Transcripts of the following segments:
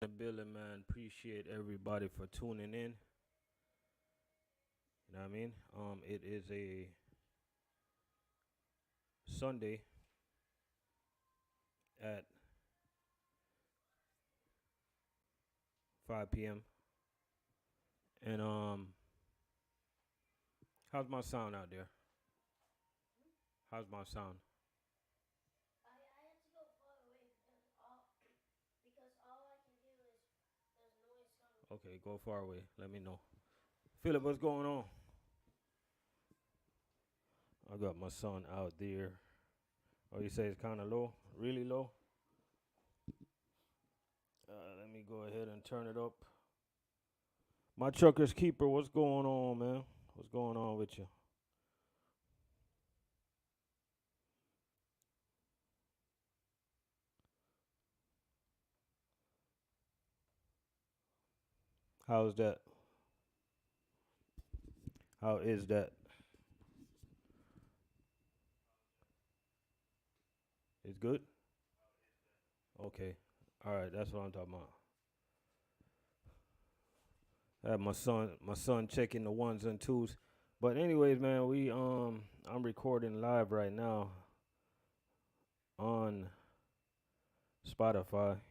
The building, man. Appreciate everybody for tuning in. You know what I mean? It is a Sunday at 5 p.m. And how's my sound out there? How's my sound? Okay, go far away. Let me know. Philip, what's going on? I got my son out there. Oh, you say it's kind of low? Really low? Let me go ahead and turn it up. My trucker's keeper, what's going on, man? What's going on with you? How's that? How is that? It's good? Okay. All right, that's what I'm talking about. I have my son checking the ones and twos. But anyways, man, I'm recording live right now on Spotify.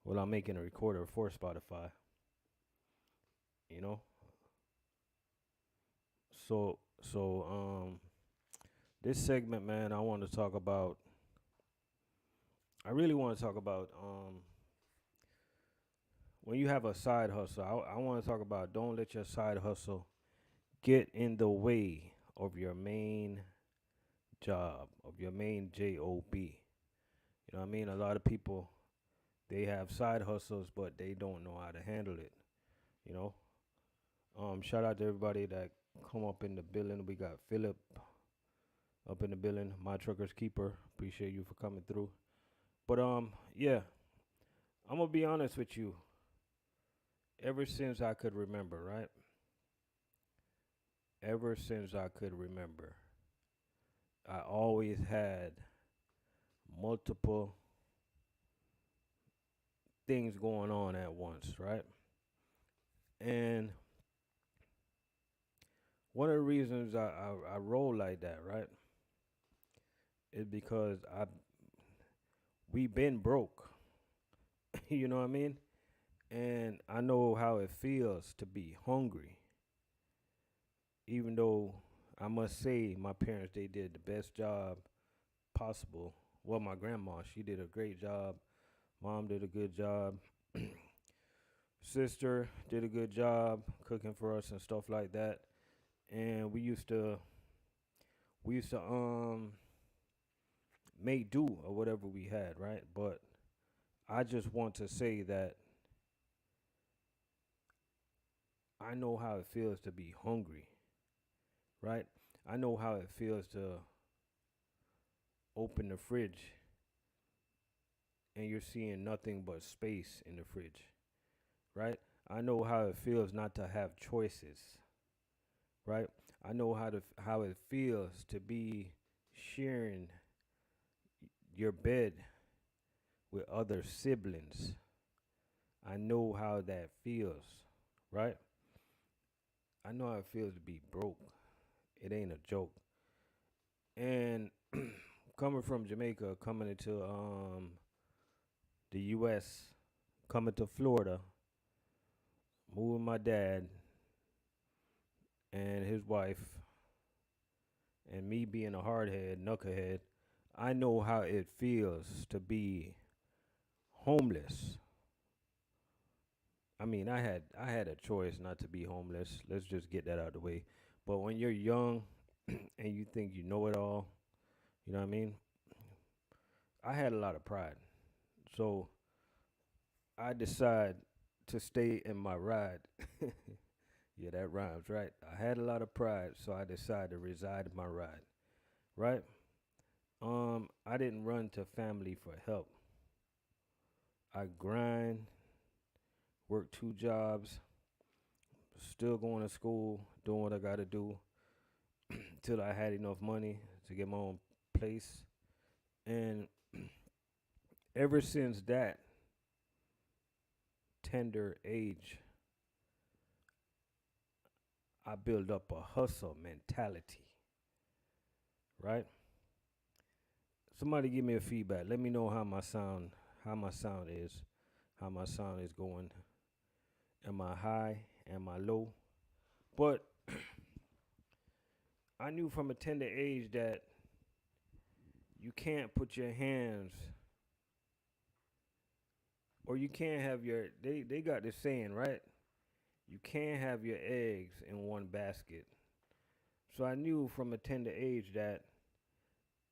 Well, I'm making a recorder for Spotify, you know. So this segment, man, I really want to talk about when you have a side hustle. I want to talk about don't let your side hustle get in the way of your main job, of your main job. You know what I mean? A lot of people they have side hustles, but they don't know how to handle it. You know. Shout out to everybody that come up in the building. We got Philip up in the building, my trucker's keeper. Appreciate you for coming through. But yeah, I'm gonna be honest with you. Ever since I could remember, right? Ever since I could remember, I always had multiple things going on at once, right? And one of the reasons I roll like that, right, is because we been broke. You know what I mean? And I know how it feels to be hungry. Even though I must say my parents they did the best job possible. Well, my grandma, she did a great job. Mom did a good job. Sister did a good job cooking for us and stuff like that. And we used to make do or whatever we had, right? But I just want to say that I know how it feels to be hungry, right? I know how it feels to open the fridge and you're seeing nothing but space in the fridge, right? I know how it feels not to have choices, right? I know how it feels to be sharing your bed with other siblings. I know how that feels, right? I know how it feels to be broke. It ain't a joke. And coming from Jamaica, coming into the U.S., coming to Florida, moving my dad and his wife, and me being a hardhead, knucklehead, I know how it feels to be homeless. I mean, I had a choice not to be homeless. Let's just get that out of the way. But when you're young and you think you know it all, you know what I mean? I had a lot of pride. So I decide to stay in my ride. Yeah, that rhymes, right? I had a lot of pride, so I decided to reside in my ride, right? I didn't run to family for help. I grind, work two jobs, still going to school, doing what I got to do till I had enough money to get my own place. And ever since that, tender age, I built up a hustle mentality, right? Somebody give me a feedback. Let me know how my sound is, how my sound is going. Am I high? Am I low? But I knew from a tender age that you can't put your hands, or you can't have your, they got this saying, right? You can't have your eggs in one basket. So I knew from a tender age that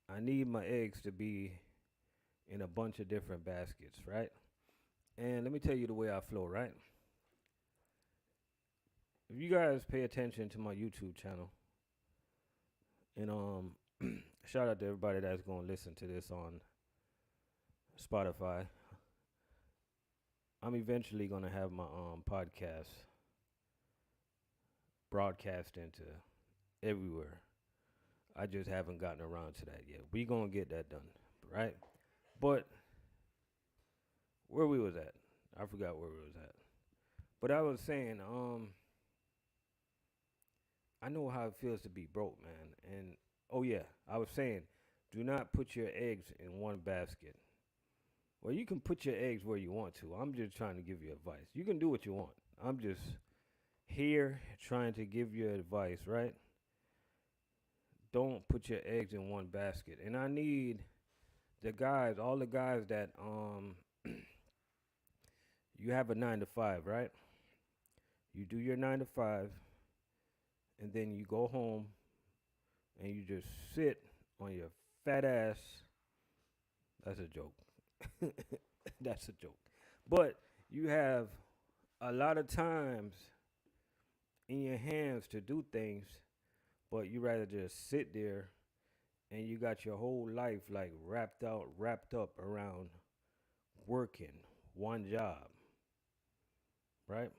I need my eggs to be in a bunch of different baskets, right? And let me tell you the way I flow, right? If you guys pay attention to my YouTube channel, and shout out to everybody that's going to listen to this on Spotify. I'm eventually going to have my podcast broadcast into everywhere. I just haven't gotten around to that yet. We going to get that done, right? But where we was at, I forgot where we was at. But I was saying, I know how it feels to be broke, man. And oh yeah, I was saying, do not put your eggs in one basket. Well, you can put your eggs where you want to. I'm just trying to give you advice. You can do what you want. I'm just here trying to give you advice, right? Don't put your eggs in one basket. And I need the guys, all the guys that you have a 9 to 5, right? You do your 9 to 5, and then you go home and you just sit on your fat ass. That's a joke. That's a joke. But you have a lot of times in your hands to do things, but you rather just sit there and you got your whole life like wrapped up around working one job, right?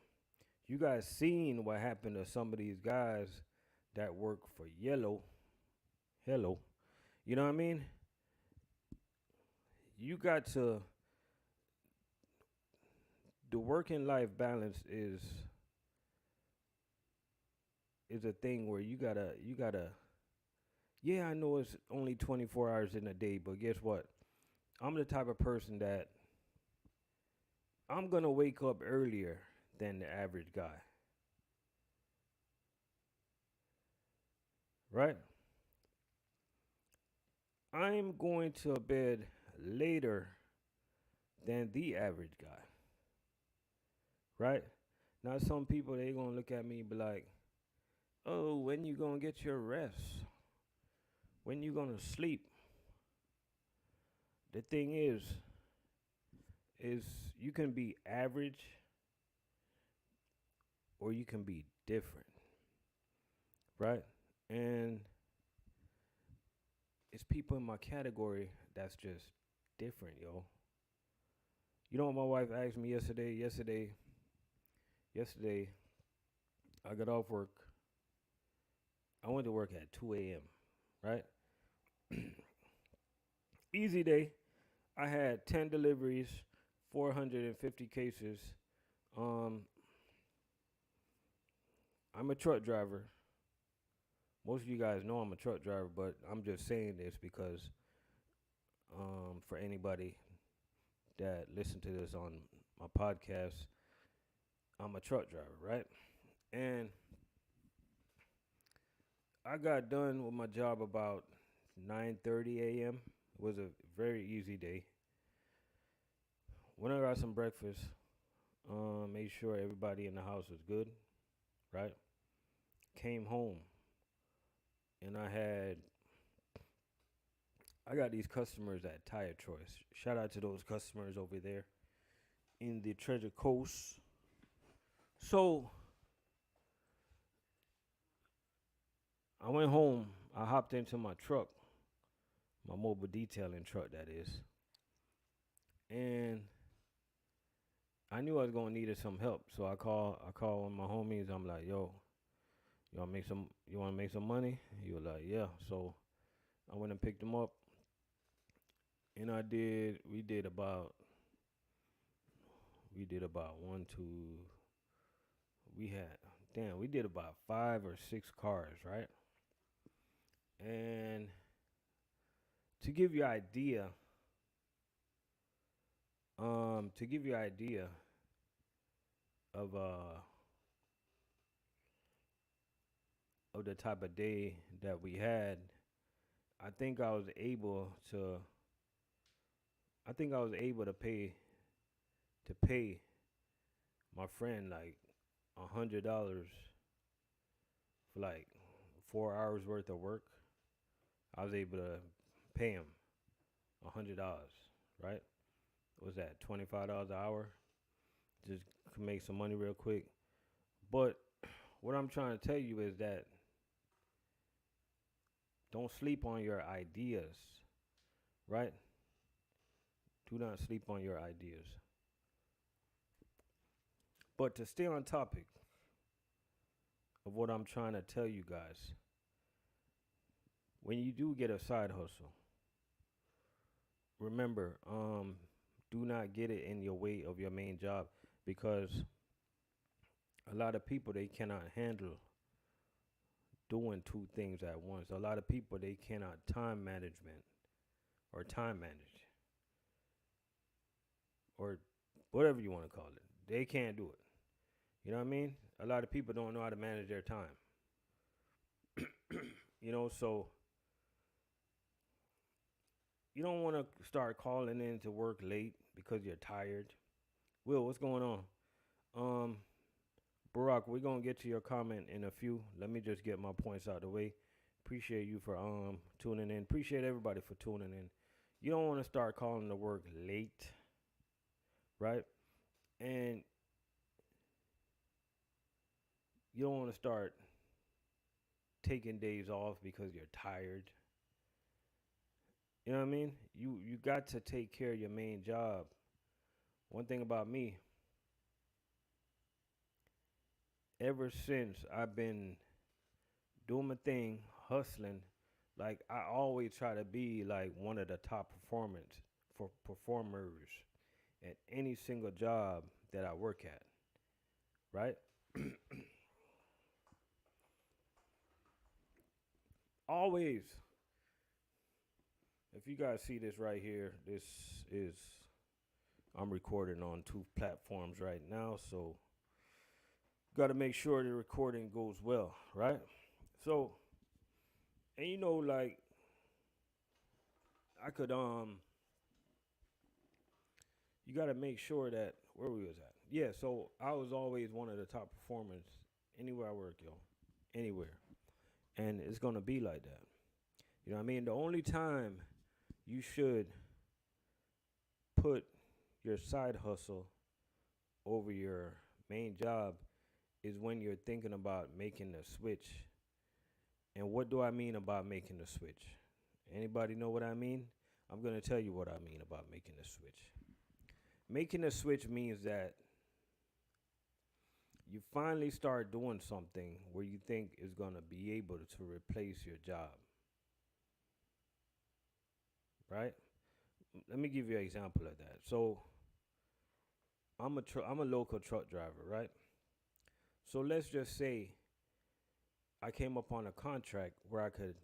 You guys seen what happened to some of these guys that work for Yellow. Hello. You know what I mean? You got to, the working life balance is a thing where you gotta yeah, I know it's only 24 hours in a day, but guess what? I'm the type of person that I'm going to wake up earlier than the average guy, right? I'm going to bed later than the average guy, right? Now some people they going to look at me and be like, "Oh, when you going to get your rest? When you going to sleep?" The thing is you can be average or you can be different, right? And it's people in my category that's just different, yo. You know what my wife asked me yesterday? Yesterday, I got off work. I went to work at 2 a.m., right? Easy day. I had 10 deliveries, 450 cases. Um, I'm a truck driver. Most of you guys know I'm a truck driver, but I'm just saying this because for anybody that listen to this on my podcast, I'm a truck driver, right? And I got done with my job about 9:30 a.m. It was a very easy day. When I got some breakfast, made sure everybody in the house was good, right? Came home and I got these customers at Tire Choice. Shout out to those customers over there in the Treasure Coast. So I went home. I hopped into my truck, my mobile detailing truck, that is, and I knew I was gonna need some help. So I called one of my homies. I'm like, yo, you wanna make some money? He was like, yeah. So I went and picked him up, and we did about We did about one, two. We had damn. We did about 5 or 6 cars, right? And to give you idea, to give you idea of of the type of day that we had, I think I was able to. I think I was able to pay my friend like $100 for like 4 hours worth of work. I was able to pay him $100, right? What was that, $25 an hour? Just could make some money real quick. But what I'm trying to tell you is that don't sleep on your ideas, right? Do not sleep on your ideas. But to stay on topic of what I'm trying to tell you guys, when you do get a side hustle, remember, do not get it in your way of your main job, because a lot of people they cannot handle doing two things at once. A lot of people they cannot time management or time manage or whatever you want to call it. They can't do it. You know what I mean? A lot of people don't know how to manage their time. So you don't want to start calling in to work late because you're tired. Will, what's going on? Um, Barack, we're gonna get to your comment in a few. Let me just get my points out of the way. Appreciate you for tuning in. Appreciate everybody for tuning in. You don't want to start calling to work late, right? And you don't want to start taking days off because you're tired. You know what I mean? You got to take care of your main job. One thing about me, ever since I've been doing my thing, hustling, like I always try to be like one of the top performers at any single job that I work at, right? Always. If you guys see this right here, this is I'm recording on two platforms right now, so got to make sure the recording goes well, right? So, and like I could you got to make sure that where we was at. Yeah, so I was always one of the top performers anywhere I work, yo, anywhere, and it's gonna be like that. You know what I mean? The only time you should put your side hustle over your main job is when you're thinking about making the switch. And what do I mean about making the switch? Anybody know what I mean? I'm going to tell you what I mean about making the switch. Making a switch means that you finally start doing something where you think is going to be able to replace your job, right? Let me give you an example of that. So, I'm a local truck driver, right? So let's just say I came upon a contract where I could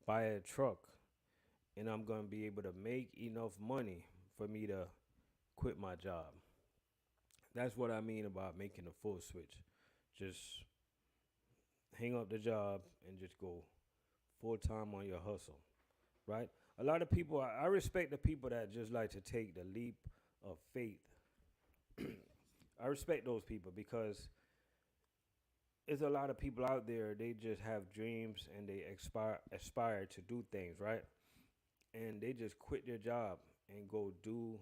buy a truck and I'm going to be able to make enough money for me to quit my job. That's what I mean about making a full switch. Just hang up the job and just go full time on your hustle, right? A lot of people, I respect the people that just like to take the leap of faith. I respect those people because there's a lot of people out there, they just have dreams and they aspire to do things, right? And they just quit their job and go do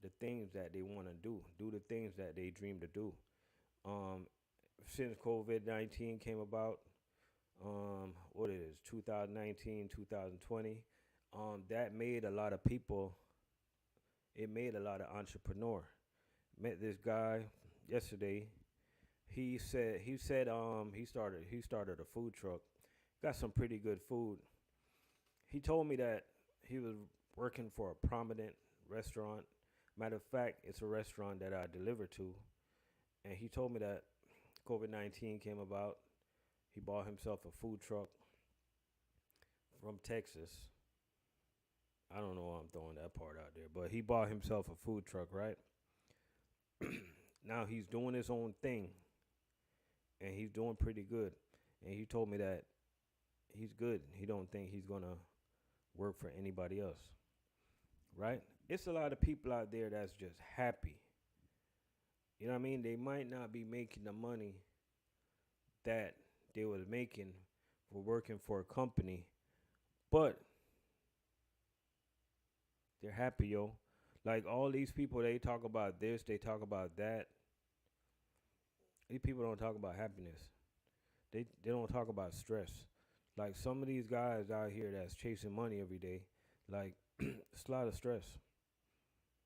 the things that they want to do the things that they dream to do. Um, since COVID-19 came about, what it is, 2019, 2020, that made a lot of people. It made a lot of entrepreneur. Met this guy yesterday. He started a food truck. Got some pretty good food. He told me that he was working for a prominent restaurant. Matter of fact, it's a restaurant that I deliver to, and he told me that COVID-19 came about. He bought himself a food truck from Texas. I don't know why I'm throwing that part out there, but he bought himself a food truck, right? Now he's doing his own thing, and he's doing pretty good. And he told me that he's good. He don't think he's gonna work for anybody else, right? It's a lot of people out there that's just happy. You know what I mean? They might not be making the money that they was making for working for a company, but they're happy, yo. Like all these people, they talk about this, they talk about that. These people don't talk about happiness. They don't talk about stress. Like some of these guys out here that's chasing money every day, like it's a lot of stress.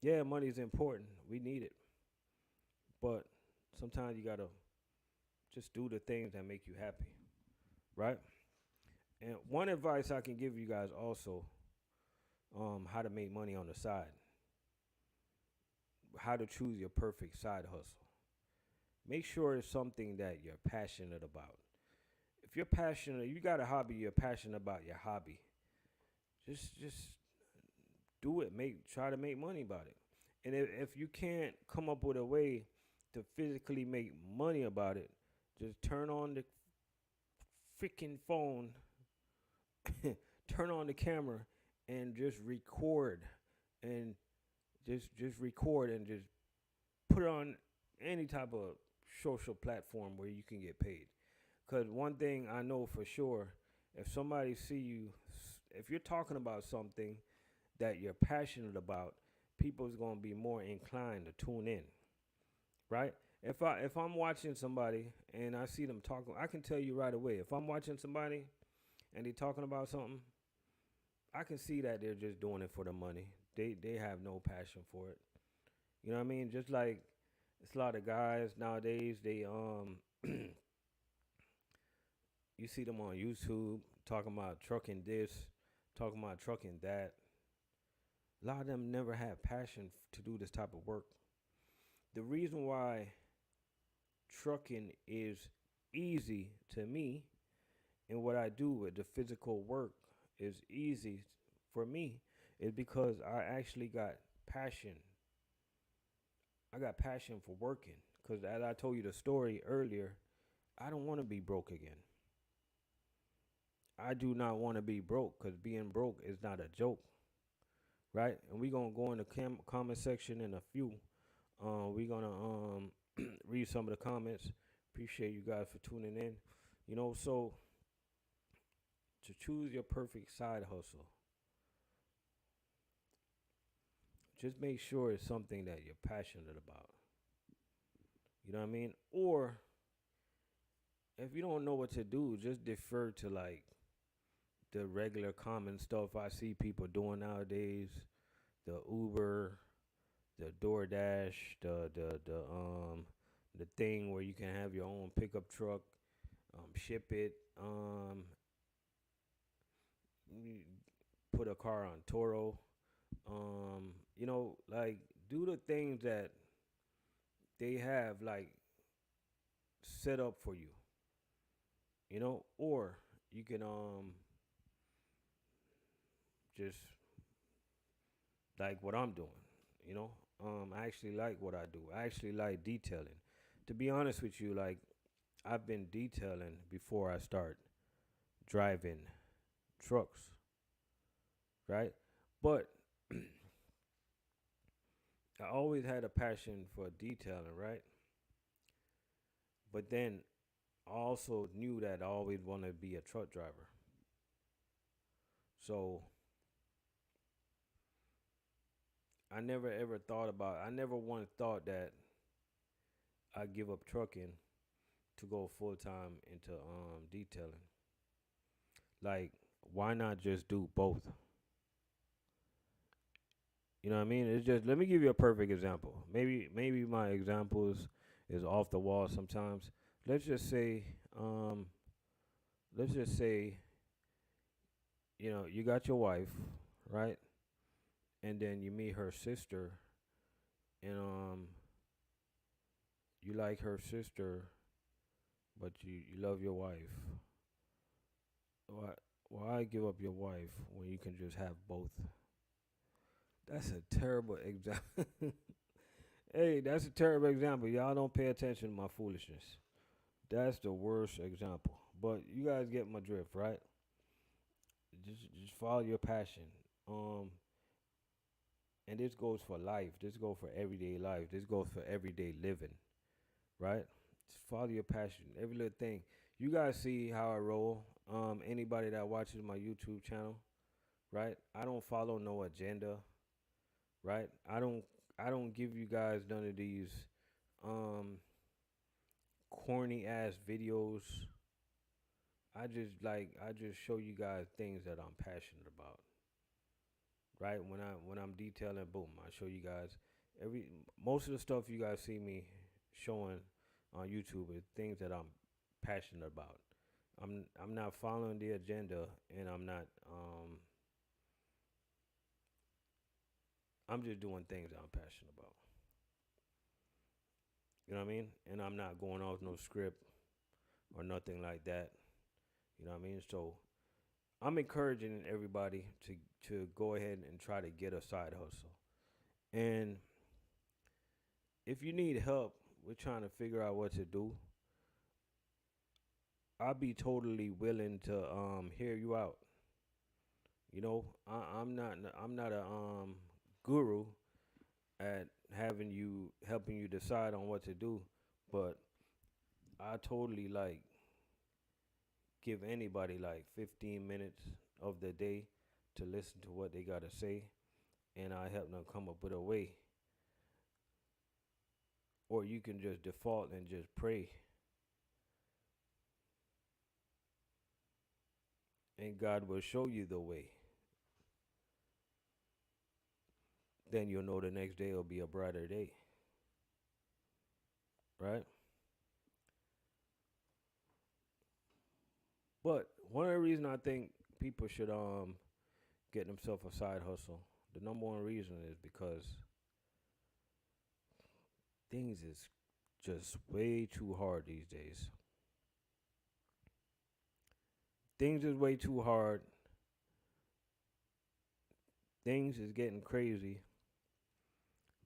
Yeah, money is important. We need it. But sometimes you gotta just do the things that make you happy, right? And one advice I can give you guys also, how to make money on the side, how to choose your perfect side hustle. Make sure it's something that you're passionate about. If you're passionate, you got a hobby, you're passionate about your hobby. Just do it. Try to make money about it. And if you can't come up with a way to physically make money about it, just turn on the freaking phone, turn on the camera, and just record, and just record and just put it on any type of social platform where you can get paid. Because one thing I know for sure, if somebody see you, if you're talking about something that you're passionate about, people's gonna be more inclined to tune in, right? If I'm watching somebody and I see them talking, I can tell you right away. If I'm watching somebody and they talking about something, I can see that they're just doing it for the money. They have no passion for it. You know what I mean? Just like it's a lot of guys nowadays. They you see them on YouTube talking about trucking this, talking about trucking that. A lot of them never had passion to do this type of work. The reason why trucking is easy to me and what I do with the physical work is easy for me is because I actually got passion. I got passion for working because as I told you the story earlier, I don't want to be broke again. I do not want to be broke because being broke is not a joke, right? And we're going to go in the comment section in a few. We're going to read some of the comments. Appreciate you guys for tuning in. So to choose your perfect side hustle, just make sure it's something that you're passionate about. You know what I mean? Or if you don't know what to do, just defer to like the regular common stuff I see people doing nowadays, the Uber, the DoorDash, the thing where you can have your own pickup truck, ship it, put a car on Toro, like do the things that they have like set up for you, or you can just like what I'm doing, you know. I actually like what I do. I actually like detailing. To be honest with you, like I've been detailing before I start driving trucks, right? But I always had a passion for detailing, right? But then I also knew that I always wanted to be a truck driver. So I never once thought that I'd give up trucking to go full time into detailing. Like, why not just do both? You know what I mean? It's just let me give you a perfect example. Maybe my examples is off the wall sometimes. Let's just say, um, let's just say, you got your wife, right? And then you meet her sister, and you like her sister, but you love your wife. Why why give up your wife when you can just have both? That's a terrible example. Hey, that's a terrible example. Y'all don't pay attention to my foolishness. That's the worst example. But you guys get my drift, right? Just follow your passion. Um, and this goes for life. This goes for everyday life. This goes for everyday living, right? Just follow your passion. Every little thing. You guys see how I roll. Anybody that watches my YouTube channel, right? I don't follow no agenda, right? I don't give you guys none of these um corny ass videos. I just show you guys things that I'm passionate about. Right? When I'm detailing, boom, I show you guys every most of the stuff you guys see me showing on YouTube is things that I'm passionate about. I'm not following the agenda, and I'm just doing things that I'm passionate about. You know what I mean? And I'm not going off no script or nothing like that. You know what I mean? So I'm encouraging everybody to go ahead and try to get a side hustle. And if you need help with trying to figure out what to do, I'll be totally willing to hear you out. You know, I'm not a guru at having you helping you decide on what to do, but I totally like give anybody like 15 minutes of the day to listen to what they got to say, and I help them come up with a way. Or you can just default and just pray, and God will show you the way. Then you'll know the next day will be a brighter day, right? But one of the reasons I think people should get themselves a side hustle, the number one reason is because things is just way too hard these days. Things is way too hard. Things is getting crazy.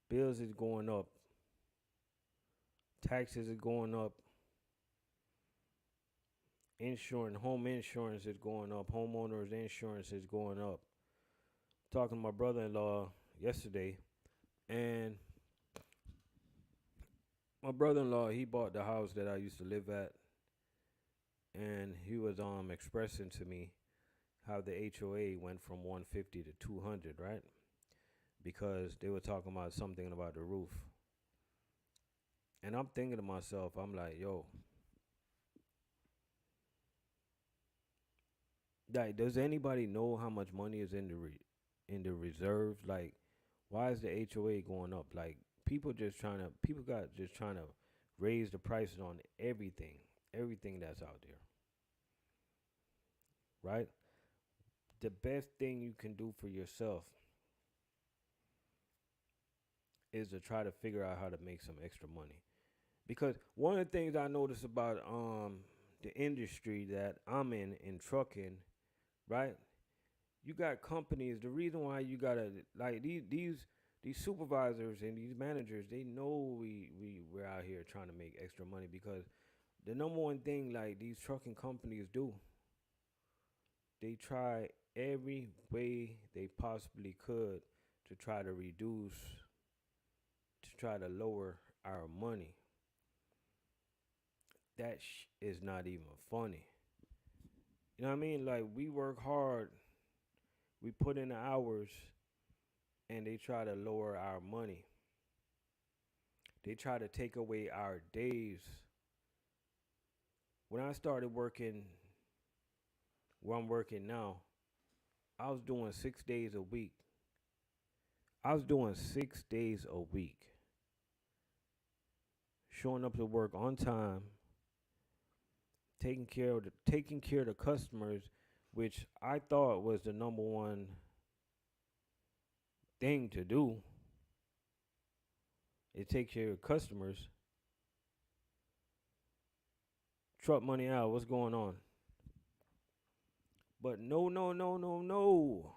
Bills is going up. Taxes is going up. Insurance, home insurance is going up. Homeowners insurance is going up. Talking to my brother-in-law yesterday, and my brother-in-law he bought the house that I used to live at, and he was expressing to me how the HOA went from 150 to 200, right? Because they were talking about something about the roof. And I'm thinking to myself, I'm like, yo, like, does anybody know how much money is in the reserves? Like, why is the HOA going up? Like, people got just trying to raise the prices on everything that's out there, right? The best thing you can do for yourself is to try to figure out how to make some extra money. Because one of the things I notice about the industry that I'm in trucking, right? You got companies. The reason why you gotta like these supervisors and these managers, they know we're out here trying to make extra money because the number one thing like these trucking companies do, they try every way they possibly could to try to reduce, to try to lower our money. That is not even funny. You know what I mean? Like we work hard, we put in the hours, and they try to lower our money. They try to take away our days. When I started working where I'm working now, I was doing 6 days a week. I was doing 6 days a week, showing up to work on time, taking care of the customers, which I thought was the number one thing to do. It takes your customers, truck money out. What's going on? But no, no, no, no, no.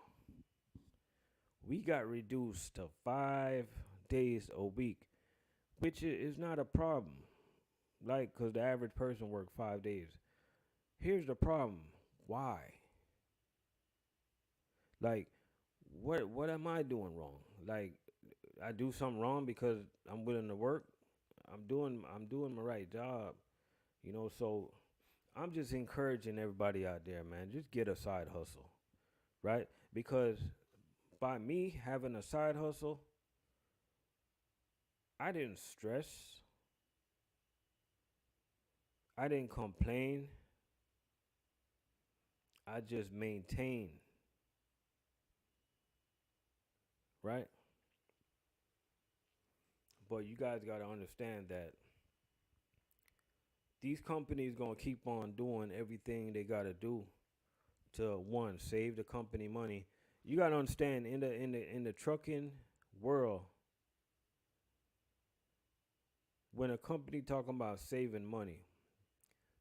We got reduced to 5 days a week, which is not a problem. Like, because the average person work 5 days. Here's the problem. Why? Like, what am I doing wrong? Like, I do something wrong because I'm willing to work. I'm doing my right job. So I'm just encouraging everybody out there, man. Just get a side hustle, right? Because by me having a side hustle, I didn't stress. I didn't complain. I just maintained, right? But you guys got to understand that these companies going to keep on doing everything they got to do to one save the company money. You got to understand in the trucking world, when a company talking about saving money,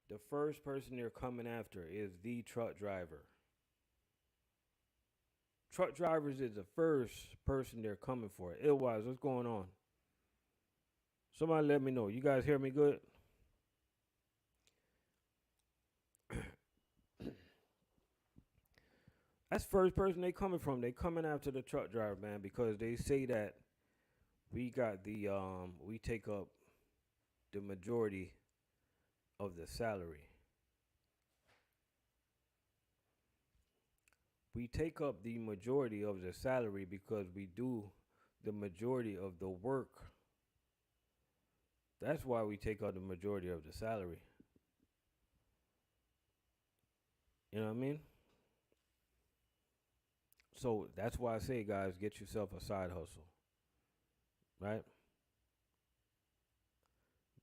the first person they're coming after is the truck driver. Truck drivers is the first person they're coming for. Otherwise, what's going on? Somebody let me know. You guys hear me good? That's first person they coming from. They coming after the truck driver, man, because they say that we take up the majority of the salary. We take up the majority of the salary because we do the majority of the work. That's why we take up the majority of the salary. You know what I mean? So that's why I say, guys, get yourself a side hustle, right?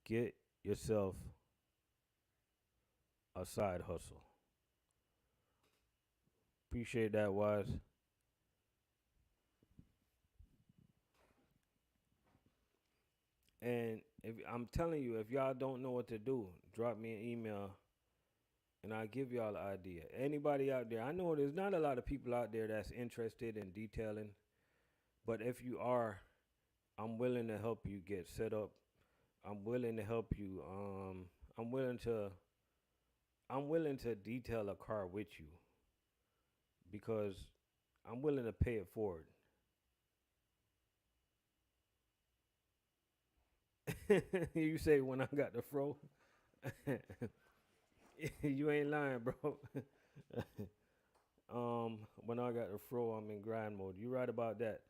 Get yourself a side hustle. Appreciate that, Wise. And if I'm telling you, if y'all don't know what to do, drop me an email and I'll give y'all an idea. Anybody out there, I know there's not a lot of people out there that's interested in detailing, but if you are, I'm willing to help you get set up. I'm willing to help you. I'm willing to I'm willing to detail a car with you because I'm willing to pay it forward. You say when I got the fro, you ain't lying, bro. When I got the fro, I'm in grind mode. You right about that.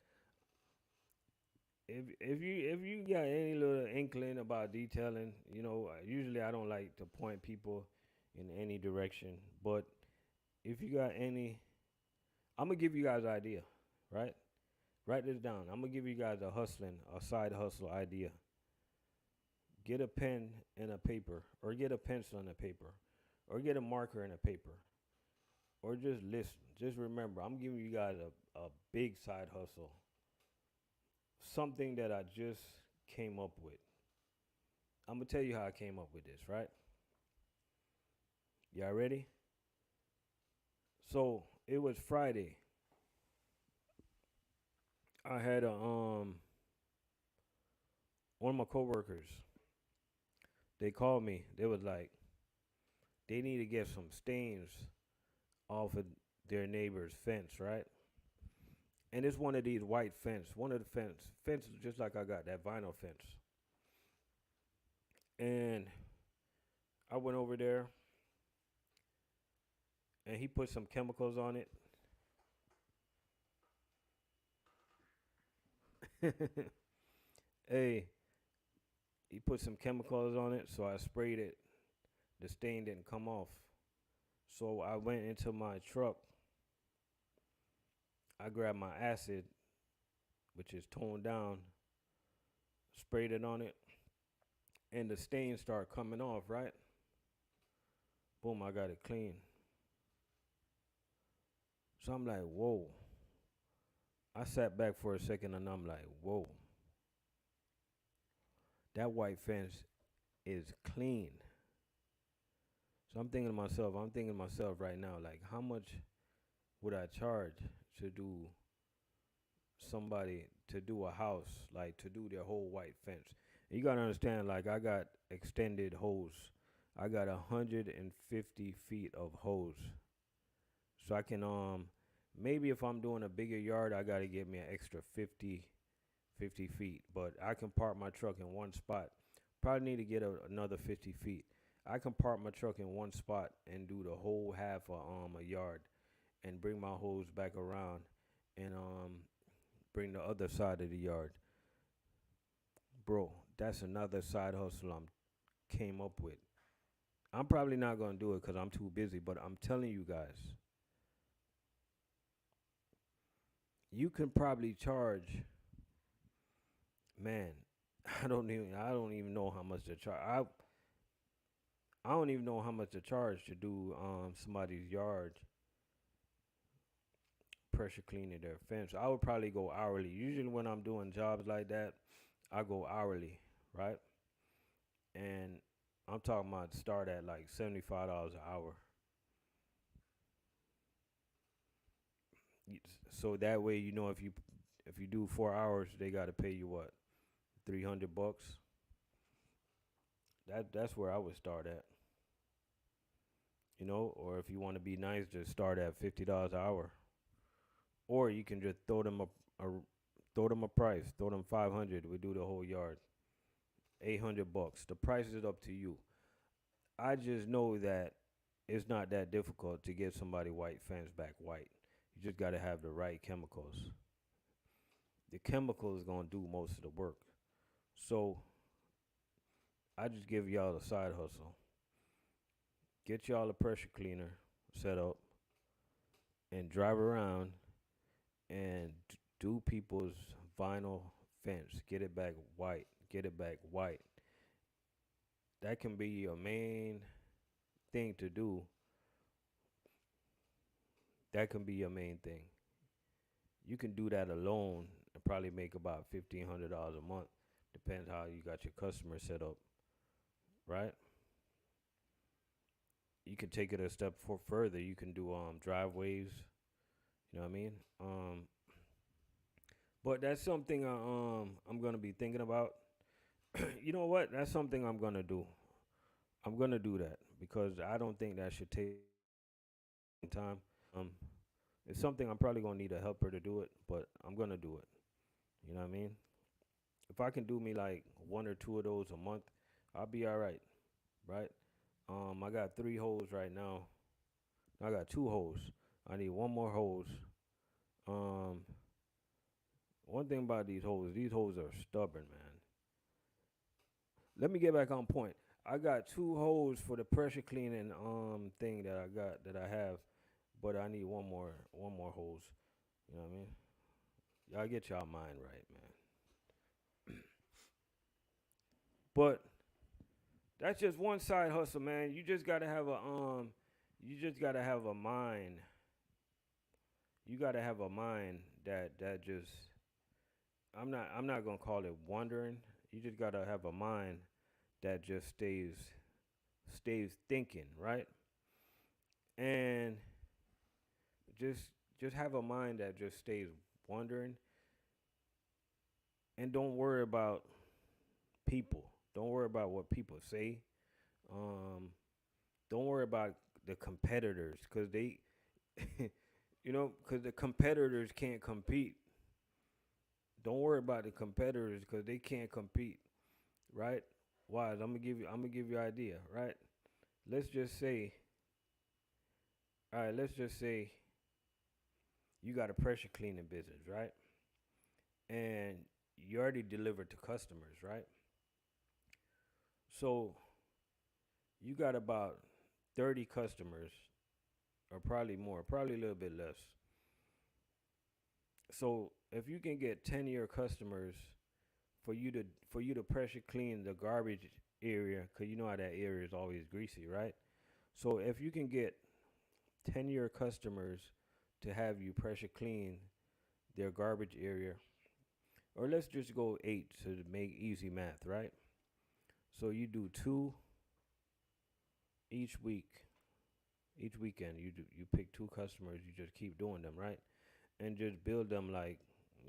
If you got any little inkling about detailing, usually I don't like to point people in any direction, but if you got any, I'm gonna give you guys an idea, right? Write this down. I'm gonna give you guys a side hustle idea. Get a pen and a paper, or get a pencil and a paper, or get a marker and a paper, or just listen. Just remember, I'm giving you guys a big side hustle, something that I just came up with. I'm gonna tell you how I came up with this, right? Y'all ready? So it was Friday. I had a one of my coworkers. They called me. They was like, they need to get some stains off of their neighbor's fence, right? And it's one of these white one of the fences just like I got that vinyl fence. And I went over there and he put some chemicals on it. Hey, he put some chemicals on it, so I sprayed it. The stain didn't come off. So I went into my truck. I grabbed my acid, which is toned down, sprayed it on it, and the stain started coming off, right? Boom, I got it clean. So I'm like, whoa. I sat back for a second and I'm like, whoa. that white fence is clean. So I'm thinking to myself right now, like, how much would I charge to do somebody to do a house, like to do their whole white fence? And you gotta understand, like, I got extended hose. I got 150 feet of hose, so I can maybe if I'm doing a bigger yard, I gotta get me an extra 50 feet. But I can park my truck in one spot. Probably need to get another 50 feet. I can park my truck in one spot and do the whole half of a yard and bring my hose back around and bring the other side of the yard. Bro, that's another side hustle I'm came up with. I'm probably not gonna do it because I'm too busy, but I'm telling you guys, you can probably charge, man. I don't even know how much to charge. I don't even know how much to charge to do somebody's yard pressure cleaning their fence. I would probably go hourly. Usually when I'm doing jobs like that, I go hourly, right? And I'm talking about start at like $75 an hour. So that way, if you do 4 hours, they got to pay you what, $300. That's where I would start at, Or if you want to be nice, just start at $50 an hour. Or you can just a throw them a price, throw them 500. We do the whole yard, $800. The price is up to you. I just know that it's not that difficult to get somebody white fence back white. You just got to have the right chemicals. The chemical is gonna do most of the work. So I just give y'all a side hustle. Get y'all a pressure cleaner set up and drive around and do people's vinyl fence. Get it back white. Get it back white. That can be your main thing to do. That can be your main thing. You can do that alone and probably make about $1,500 a month. Depends how you got your customer set up, right? You can take it a step further. You can do driveways. You know what I mean? But that's something I'm gonna be thinking about. You know what? That's something I'm gonna do. I'm gonna do that because I don't think that should take time. Um, it's something I'm probably gonna need a helper to do it, but I'm gonna do it. You know what I mean? If I can do me like one or two of those a month, I'll be all right, right? I got 3 holes right now. I got 2 holes. I need one more hose. Um, one thing about these holes are stubborn, man. Let me get back on point. I got 2 holes for the pressure cleaning thing that I have, but I need one more hose. You know what I mean? Y'all get y'all mind right, man. But that's just one side hustle, man. You just gotta have a mind. You gotta have a mind that just I'm not gonna call it wondering. You just gotta have a mind that just stays thinking, right? And just just have a mind that just stays wondering and don't worry about people. Don't worry about what people say. Um, don't worry about the competitors because they, because the competitors can't compete. Don't worry about the competitors because they can't compete, right? Why? I'm gonna give you an idea, right? Let's just say, all right, let's just say you got a pressure cleaning business, right? And you already delivered to customers, right? So you got about 30 customers, or probably more, probably a little bit less. So if you can get 10-year customers for you to pressure clean the garbage area, cause you know how that area is always greasy, right? So if you can get 10-year customers to have you pressure clean their garbage area, or let's just go 8 to make easy math, right? So you do two each week. Each weekend, you pick two customers. You just keep doing them, right? And just build them like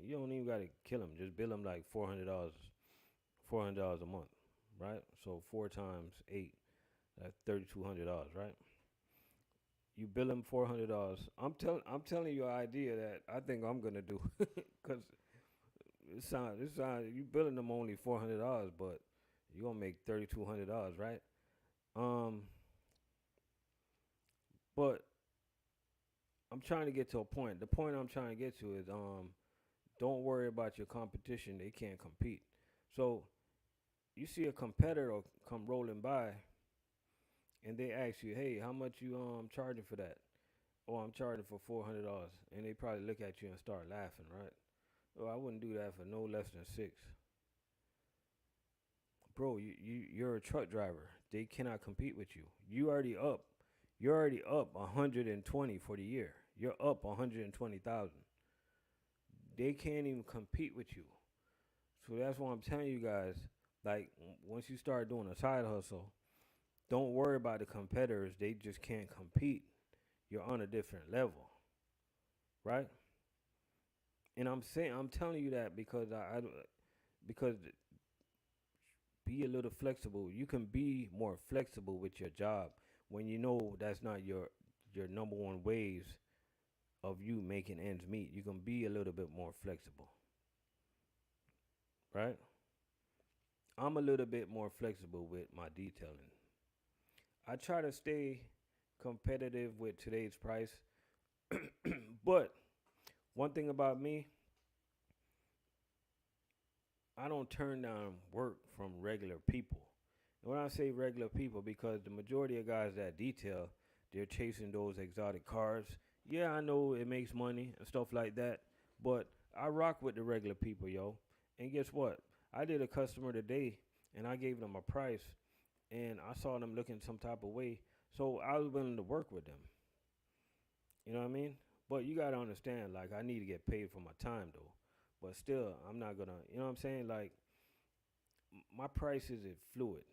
you don't even gotta kill them. Just bill them like $400, $400 a month, right? So 4 times 8, that's $3,200, right? You bill them $400. I'm telling you an idea that I think I'm gonna do, cause it sound you billing them only $400, but you gonna make $3,200, right? Um, but I'm trying to get to a point. The point I'm trying to get to is don't worry about your competition. They can't compete. So you see a competitor come rolling by and they ask you, "Hey, how much you charging for that?" "Oh, I'm charging for $400." And they probably look at you and start laughing, right? "Oh, I wouldn't do that for no less than six." Bro, you're a truck driver. They cannot compete with you. You already up. You're already up 120 for the year. You're up 120,000. They can't even compete with you. So that's why I'm telling you guys, like once you start doing a side hustle, don't worry about the competitors. They just can't compete. You're on a different level, right? And I'm telling you that because because be a little flexible. You can be more flexible with your job when you know that's not your number one ways of you making ends meet. You can be a little bit more flexible, right? I'm a little bit more flexible with my detailing. I try to stay competitive with today's price, but one thing about me, I don't turn down work from regular people. And when I say regular people, because the majority of guys that detail, they're chasing those exotic cars. Yeah, I know it makes money and stuff like that, but I rock with the regular people, yo. And guess what? I did a customer today, and I gave them a price, and I saw them looking some type of way, so I was willing to work with them. You know what I mean? But you gotta understand, like, I need to get paid for my time though. But still, I'm not gonna, you know what I'm saying? Like, my prices is fluid.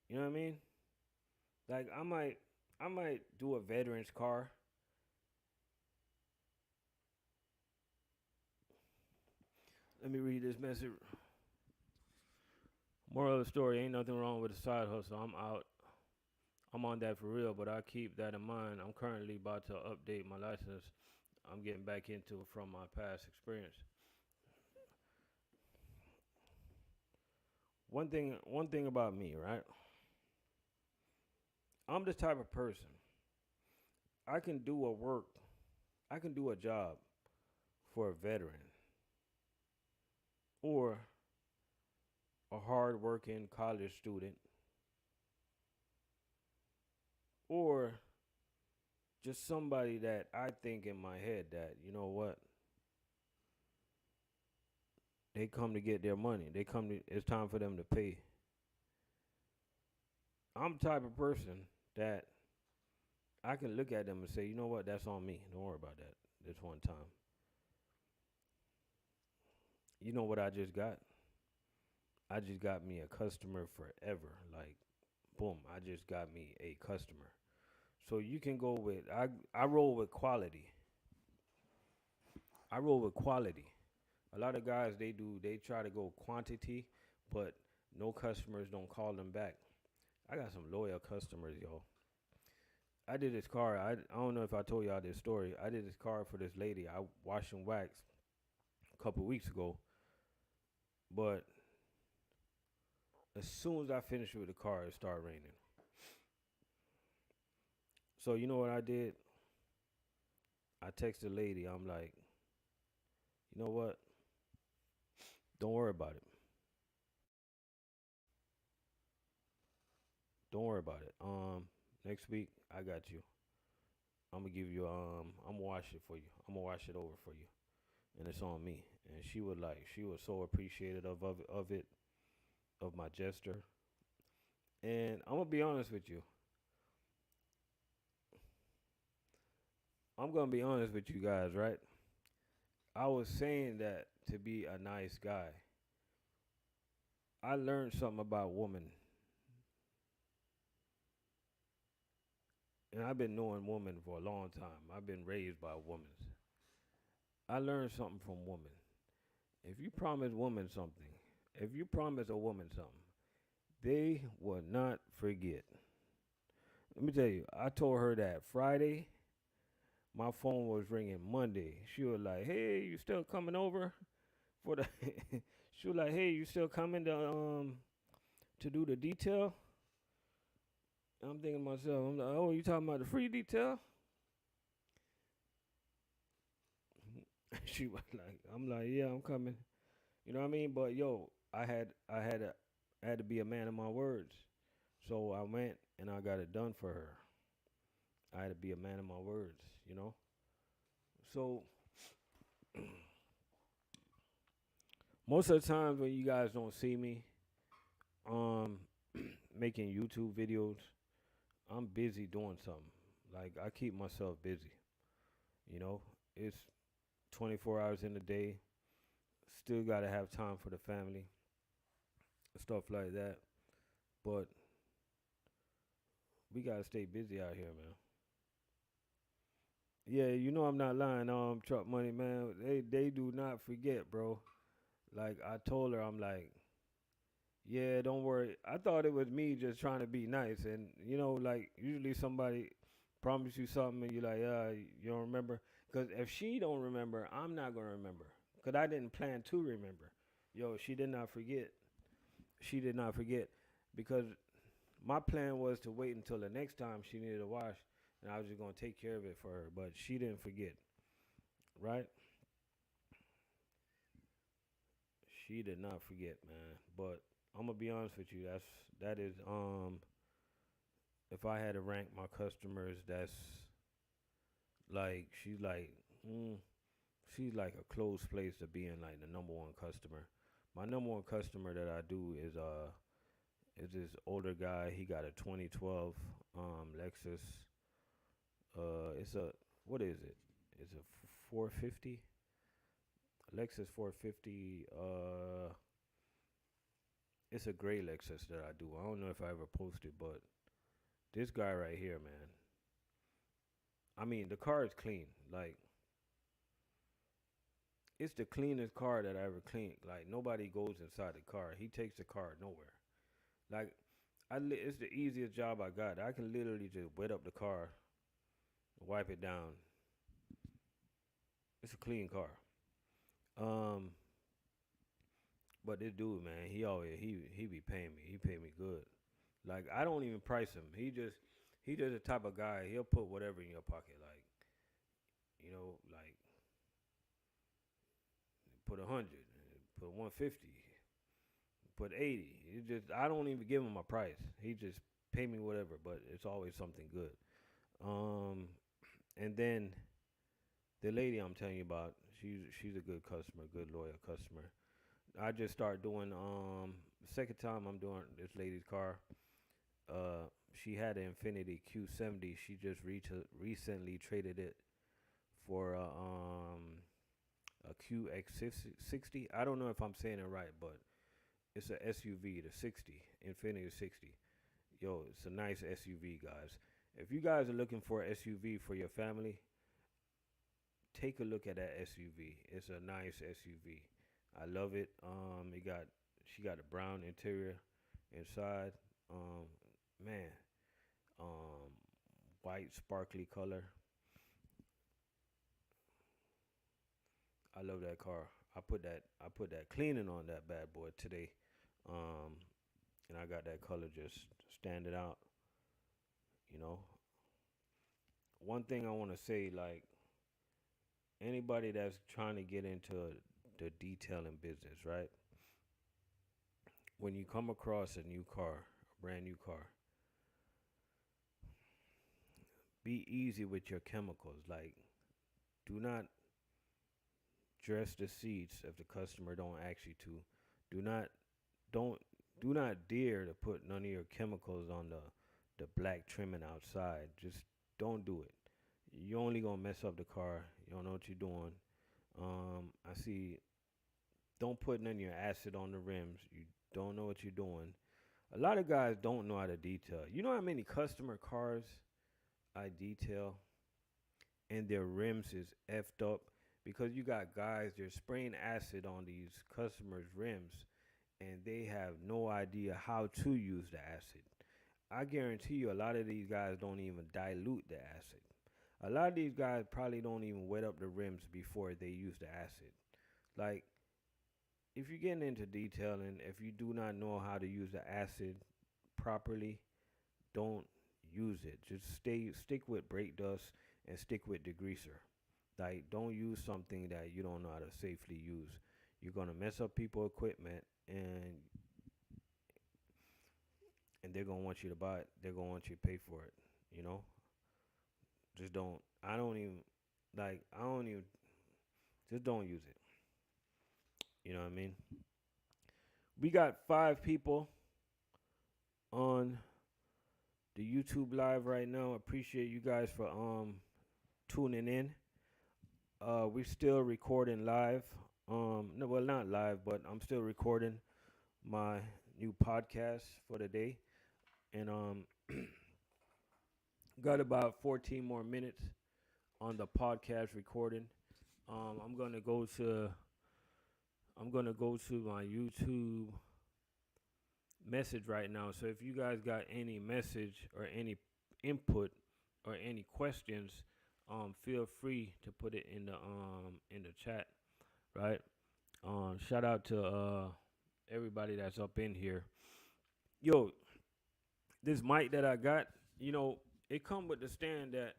You know what I mean? Like, I might do a veteran's car. Let me read this message. Moral of the story: ain't nothing wrong with a side hustle. I'm out. I'm on that for real, but I keep that in mind. I'm currently about to update my license. I'm getting back into it from my past experience. One thing about me, right? I'm the type of person I can do a work, I can do a job for a veteran or a hard-working college student or just somebody that I think in my head that, you know what, they come to get their money. It's time for them to pay. I'm the type of person that I can look at them and say, you know what, that's on me. Don't worry about that this one time. You know what I just got? I just got me a customer forever. Like, boom, I just got me a customer. So you can go with I roll with quality. I roll with quality. A lot of guys they try to go quantity, but no customers don't call them back. I got some loyal customers, yo. I did this car. I don't know if I told y'all this story. I did this car for this lady. I washed and waxed a couple weeks ago, but as soon as I finished with the car, it started raining. So you know what I did? I texted the lady. I'm like, you know what? Don't worry about it. Don't worry about it. Next week I got you. I'm gonna give you. I'm gonna wash it for you. I'm gonna wash it over for you, and it's on me. And she was so appreciative of it, of my gesture. And I'm gonna be honest with you. I'm gonna be honest with you guys, right? I was saying that to be a nice guy, I learned something about women, and I've been knowing women for a long time. I've been raised by women. I learned something from women. If you promise women something, if you promise a woman something, they will not forget. Let me tell you, I told her that Friday, my phone was ringing Monday. She was like, "Hey, you still coming over for the?" She was like, "Hey, you still coming to do the detail?" I'm thinking to myself, I'm like, "Oh, you talking about the free detail?" She was like, "I'm like, yeah, I'm coming." You know what I mean? But yo, I had to be a man of my words. So I went and I got it done for her. I had to be a man of my words, you know? So most of the times when you guys don't see me um making YouTube videos, I'm busy doing something. Like I keep myself busy, you know? It's 24 hours in a day. Still got to have time for the family, stuff like that. But we got to stay busy out here, man. Yeah, you know I'm not lying. Truck money, man. They do not forget, bro. Like I told her, I'm like, yeah, don't worry. I thought it was me just trying to be nice, and like usually somebody promise you something and you're like, you don't remember. Because if she don't remember, I'm not gonna remember. Because I didn't plan to remember. Yo, she did not forget. She did not forget because my plan was to wait until the next time she needed a wash, and I was just gonna take care of it for her. But she didn't forget, right? She did not forget, man. But I'm gonna be honest with you. That is if I had to rank my customers, that's like mm, she's like a close place to being like the number one customer. My number one customer that I do is this older guy. He got a 2012 Lexus. It's a what is it? It's a 450 Lexus 450. It's a gray Lexus that I do. I don't know if I ever posted, but this guy right here, man. I mean, the car is clean. Like it's the cleanest car that I ever cleaned. Like nobody goes inside the car. He takes the car nowhere. Like it's the easiest job I got. I can literally just wet up the car, wipe it down. It's a clean car. Um, but this dude, man, he be paying me. He pay me good. Like I don't even price him. He just the type of guy. He'll put whatever in your pocket. Like like put 100, put 150, put 80. It just I don't even give him a price. He just pay me whatever, but it's always something good. Um, and then the lady I'm telling you about, she's a good customer, good loyal customer. I just start doing second time I'm doing this lady's car. She had an Infinity Q70. She just recently traded it for a QX60. I don't know if I'm saying it right, but it's a SUV, the 60, Infinity 60. Yo, it's a nice SUV, guys. If you guys are looking for an SUV for your family, take a look at that SUV. It's a nice SUV. I love it. She got a brown interior inside. Um, man, um, white sparkly color. I love that car. I put that cleaning on that bad boy today. Um, and I got that color just standing out. You know, one thing I want to say, like anybody that's trying to get into the detailing business, right? When you come across a new car, a brand new car, be easy with your chemicals. Like, do not dress the seats if the customer don't ask you to. Do not don't do not dare to put none of your chemicals on the black trimming outside. Just don't do it. You only gonna mess up the car. You don't know what you're doing. I see. Don't put none of your acid on the rims. You don't know what you're doing. A lot of guys don't know how to detail. You know how many customer cars I detail and their rims is effed up because you got guys they're spraying acid on these customers' rims and they have no idea how to use the acid. I guarantee you a lot of these guys don't even dilute the acid. A lot of these guys probably don't even wet up the rims before they use the acid. Like if you're getting into detailing, if you do not know how to use the acid properly, don't use it. Just stick with brake dust and stick with degreaser. Like don't use something that you don't know how to safely use. You're gonna mess up people equipment and they're gonna want you to buy it. They're gonna want you to pay for it. You know? Just don't I don't even I don't even just don't use it. You know what I mean? We got 5 people on the YouTube live right now. Appreciate you guys for tuning in. We're still recording live. No, well, not live, but I'm still recording my new podcast for the day, and got about 14 more minutes on the podcast recording. I'm gonna go to my YouTube message right now. So if you guys got any message or any input or any questions, feel free to put it in the chat, right? Shout out to everybody that's up in here. Yo, this mic that I got, you know, it come with the stand that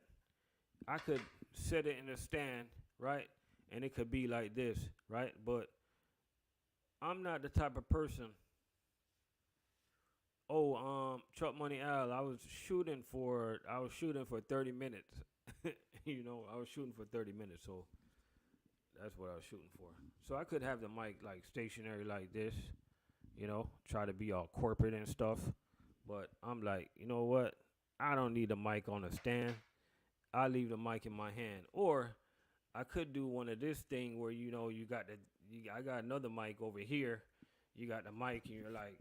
I could set it in the stand, right? And it could be like this, right? But I'm not the type of person. Oh, Truck Money Al, I was shooting for 30 minutes. You know, I was shooting for 30 minutes, so that's what I was shooting for. So I could have the mic like stationary like this, you know, try to be all corporate and stuff. But I'm like, you know what? I don't need a mic on a stand. I leave the mic in my hand. Or I could do one of this thing where you know I got another mic over here. You got the mic and you're like,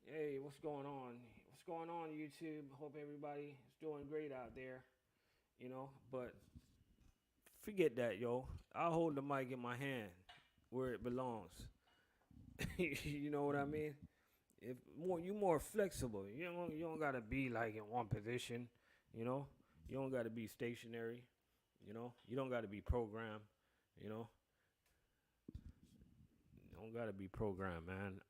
hey, what's going on? What's going on, YouTube? Hope everybody is doing great out there. You know, but forget that, yo. I'll hold the mic in my hand where it belongs. You know what I mean? If you more flexible. You don't gotta be like in one position. You know, you don't gotta be stationary. You know, you don't gotta be programmed. You know, you don't gotta be programmed, man.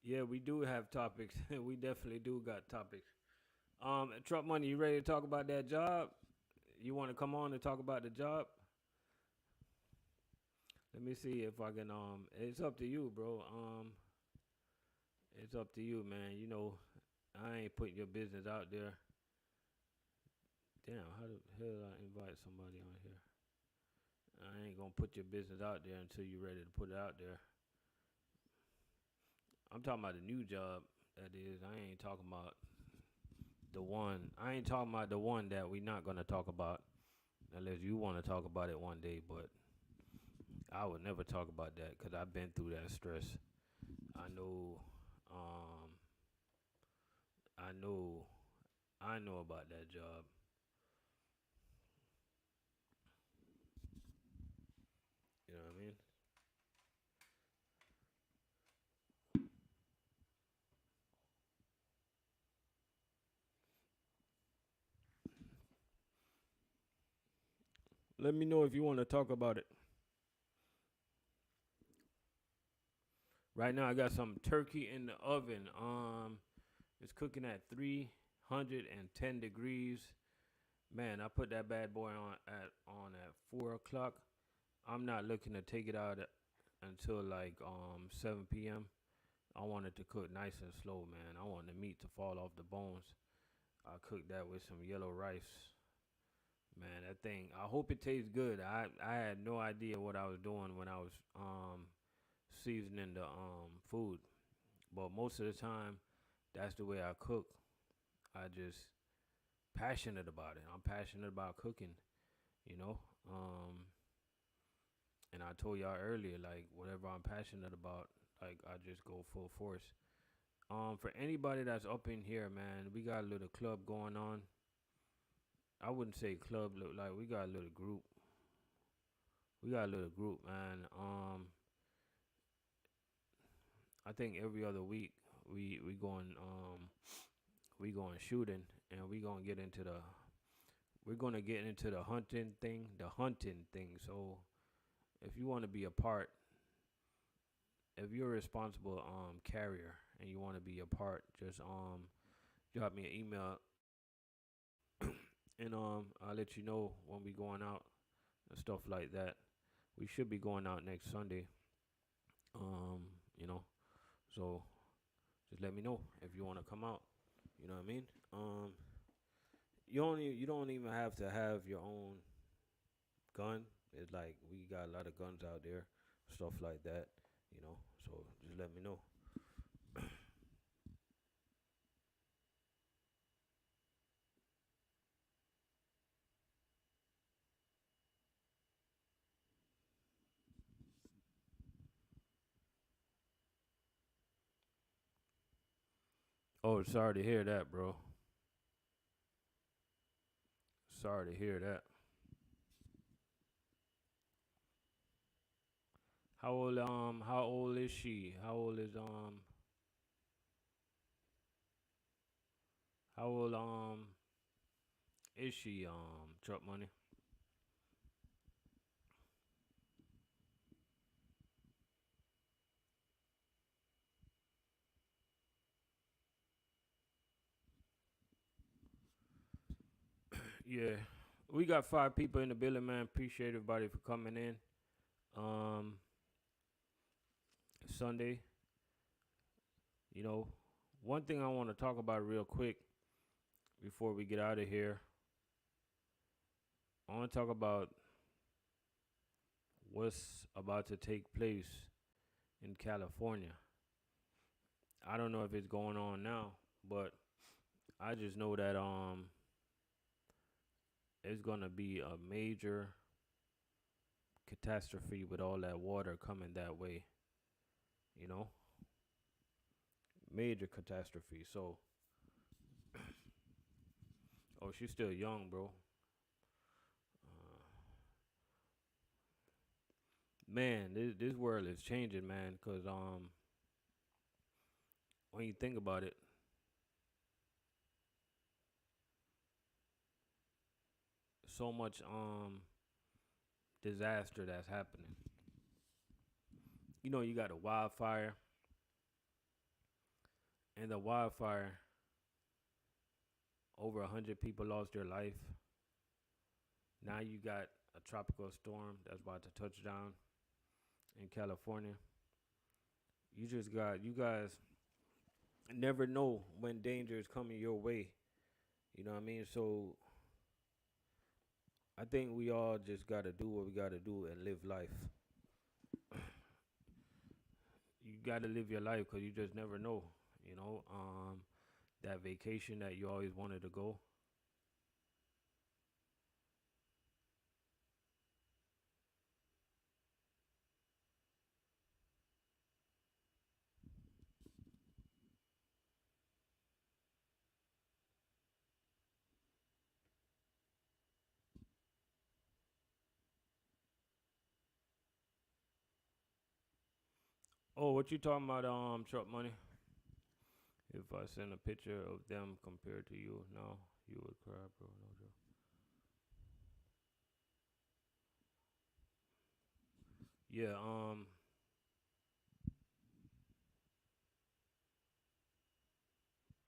Yeah, we do have topics. We definitely do got topics. Truck Money, you ready to talk about that job? You want to come on and talk about the job? Let me see if I can. It's up to you, bro. It's up to you, man. You know, I ain't putting your business out there. Damn, how the hell do I invite somebody on here? I ain't gonna put your business out there until you're ready to put it out there. I'm talking about the new job. That is, I ain't talking about the one. I ain't talking about the one that we not gonna talk about unless you want to talk about it one day. But I would never talk about that because I've been through that stress. I know. Um, I know. I know about that job. You know what I mean? Let me know if you want to talk about it. Right now, I got some turkey in the oven. It's cooking at 310 degrees. Man, I put that bad boy on at 4 o'clock. I'm not looking to take it out until like 7 p.m. I want it to cook nice and slow, man. I want the meat to fall off the bones. I cooked that with some yellow rice. Man, that thing. I hope it tastes good. I had no idea what I was doing when I was seasoning the food, but most of the time, that's the way I cook. I just passionate about it. I'm passionate about cooking. You know. Um, and I told y'all earlier, like whatever I'm passionate about, like I just go full force. For anybody that's up in here, man, we got a little club going on. I wouldn't say club, look like we got a little group. We got a little group, man. I think every other week we going shooting, and we're gonna get into the hunting thing. So if you want to be a part, if you're a responsible carrier and you want to be a part, just drop me an email and I'll let you know when we going out and stuff like that. We should be going out next Sunday. Um, you know, so just let me know if you want to come out. You know what I mean? Um, you don't even have to have your own gun. It's like we got a lot of guns out there, stuff like that. You know, so just let me know. Oh, sorry to hear that, bro. Sorry to hear that. How old is she? How old is she truck money? Yeah. We got 5 people in the building, man. Appreciate everybody for coming in. Um Sunday, you know, one thing I want to talk about real quick before we get out of here. I want to talk about what's about to take place in California. I don't know if it's going on now, but I just know that it's gonna be a major catastrophe with all that water coming that way. You know, major catastrophe. So, oh, she's still young, bro. Man, this world is changing, man. Cause when you think about it, so much disaster that's happening. You know, you got a wildfire, and the wildfire, over 100 people lost their life. Now you got a tropical storm that's about to touch down in California. You guys never know when danger is coming your way. You know what I mean? So I think we all just gotta do what we gotta do and live life. You gotta live your life because you just never know. You know, that vacation that you always wanted to go. Oh, what you talking about? Truck money. If I send a picture of them compared to you, no, you would cry, bro. No joke. Yeah.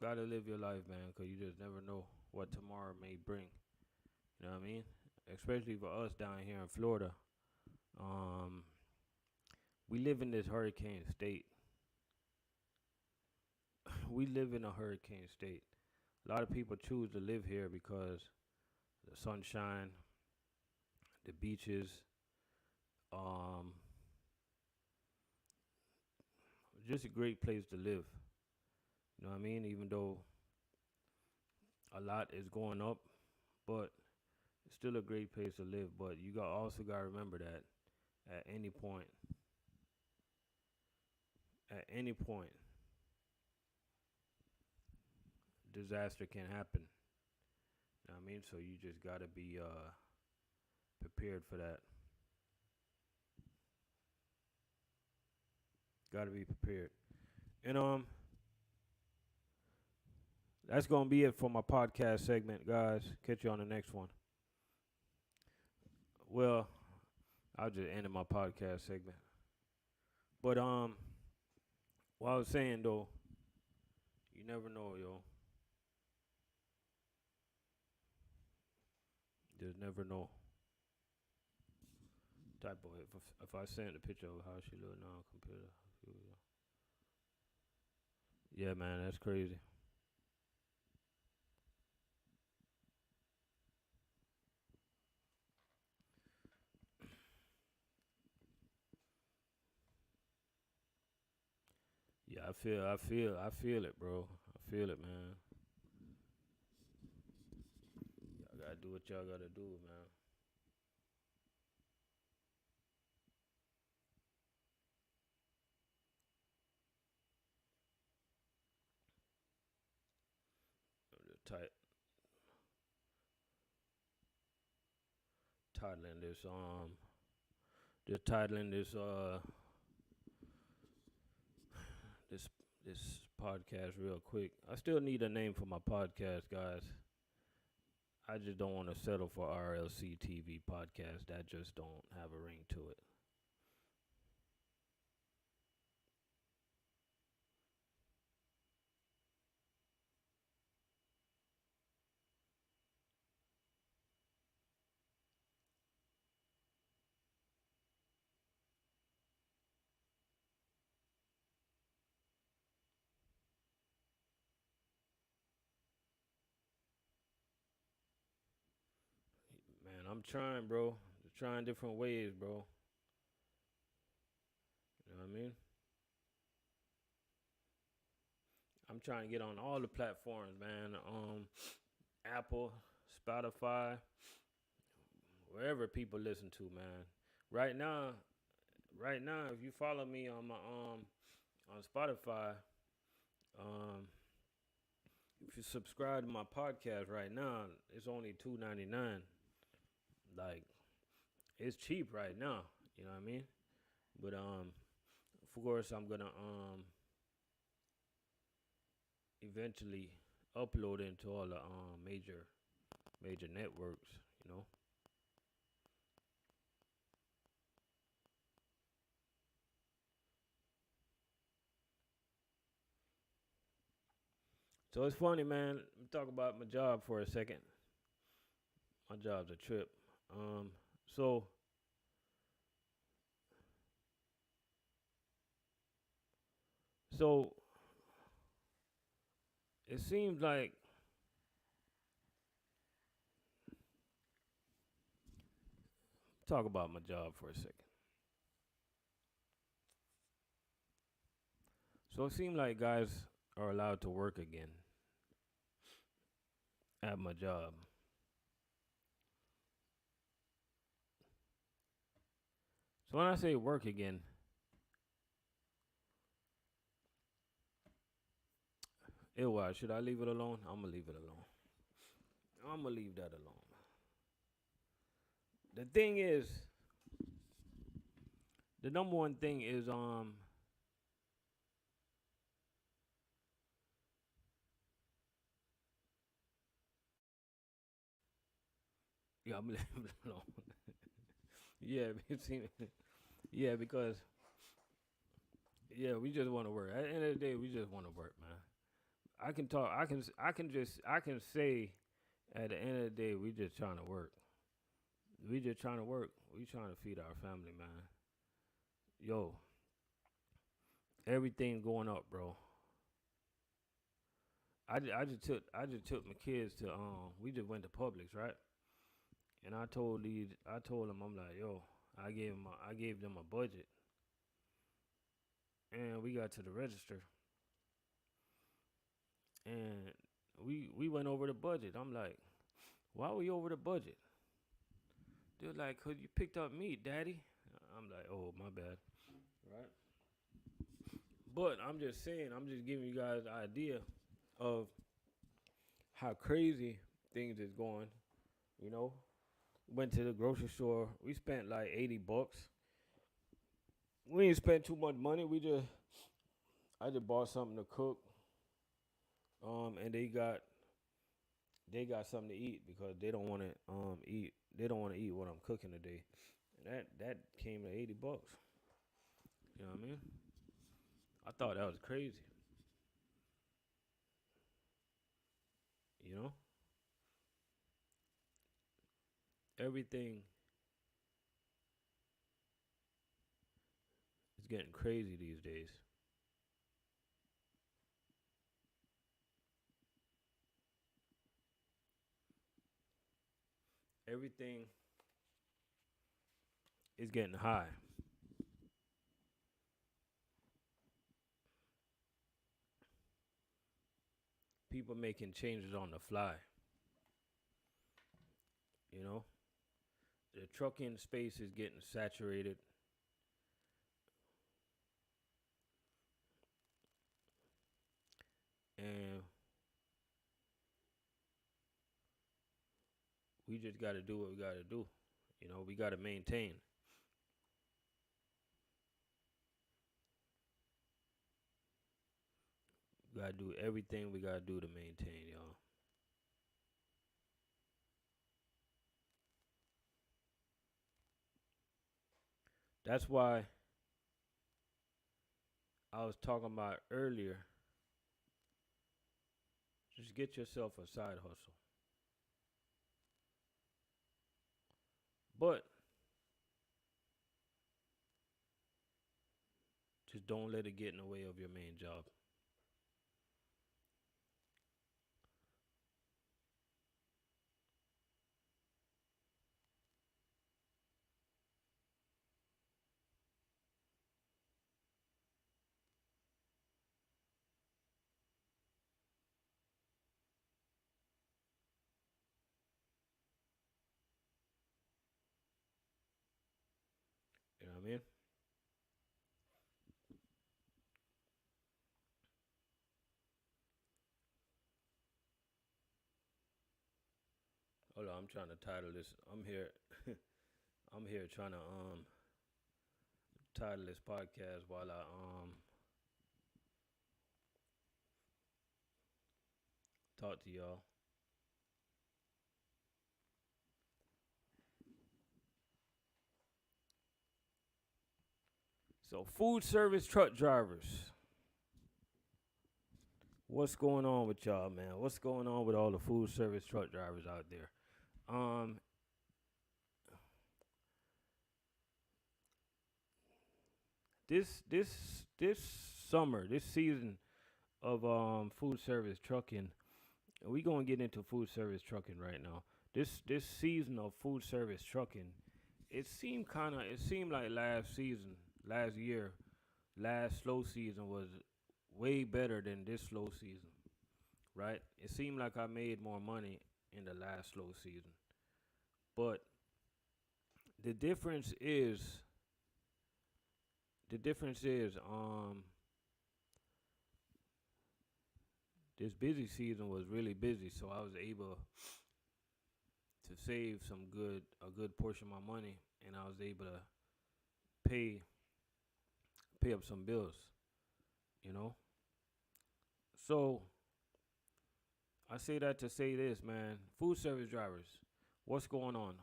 Gotta live your life, man, because you just never know what tomorrow may bring. You know what I mean? Especially for us down here in Florida. Um, we live in this hurricane state. We live in a hurricane state. A lot of people choose to live here because the sunshine, the beaches, um, just a great place to live. You know what I mean? Even though a lot is going up, but It's still a great place to live, but you got also got to remember that at any point, at any point, disaster can happen. You know what I mean? So you just got to be prepared for that. Got to be prepared. And that's gonna be it for my podcast segment, guys. Catch you on the next one. Well, I'll just end my podcast segment. But what I was saying though, you never know, yo. Just never know. Type of if I send a picture of how she look now compared to a few years ago. Yeah, man, that's crazy. Yeah, I feel it, bro. I feel it, man. Y'all gotta do what y'all gotta do, man. Just titling this just titling this this podcast real quick. I still need a name for my podcast, guys. I just don't want to settle for RLC TV podcast. That just don't have a ring to it. Man, I'm trying, bro. Trying different ways, bro. You know what I mean? I'm trying to get on all the platforms, man. Apple, Spotify, wherever people listen to, man. Right now, right now, if you follow me on my on Spotify, um, if you subscribe to my podcast right now, it's only $2.99. Like it's cheap right now. You know what I mean? But of course, I'm gonna eventually upload it into all the major networks. You know. So it's funny, man. Let me talk about my job for a second. My job's a trip. Um, so so it seems like talk about my job for a second. So it seems like guys are allowed to work again at my job. So when I say work again, why should I leave it alone? I'm gonna leave it alone. I'm gonna leave that alone. The thing is, the number one thing is yeah, I'm gonna leave it alone. Yeah, yeah, because yeah, we just want to work. At the end of the day, we just want to work, man. I can talk. I can say at the end of the day, we just trying to work. We just trying to work. We trying to feed our family, man. Yo, everything going up, bro. I just took my kids to we just went to Publix, right? And I told them I'm like, yo, I gave them a budget, and we got to the register, and we went over the budget. I'm like, why are we over the budget? They're like, "Cause you picked up meat, daddy." I'm like, "Oh, my bad." Right. But I'm just saying, I'm just giving you guys an idea of how crazy things is going. You know, went to the grocery store. We spent like $80. We didn't spend too much money. I just bought something to cook. And they got something to eat because they don't want to eat. They don't want to eat what I'm cooking today. And that came to $80. You know what I mean? I thought that was crazy. You know, everything is getting crazy these days. Everything is getting high. People making changes on the fly. You know, the trucking space is getting saturated, and we just got to do what we got to do. You know, we got to maintain. We got to do everything we got to do to maintain, y'all. That's why I was talking about earlier. Just get yourself a side hustle, but just don't let it get in the way of your main job. You know what I mean? Hold on, I'm trying to title this. I'm here. I'm here trying to title this podcast while I talk to y'all. So, food service truck drivers. What's going on with y'all, man? What's going on with all the food service truck drivers out there? Um, this summer, this season of food service trucking, we gonna get into food service trucking right now. This season of food service trucking, it seemed like last year, last slow season was way better than this slow season, right? It seemed like I made more money in the last slow season. But the difference is the difference is this busy season was really busy, so I was able to save a good portion of my money, and I was able to pay pay up some bills, you know. So I say that to say this, man. Food service drivers, what's going on?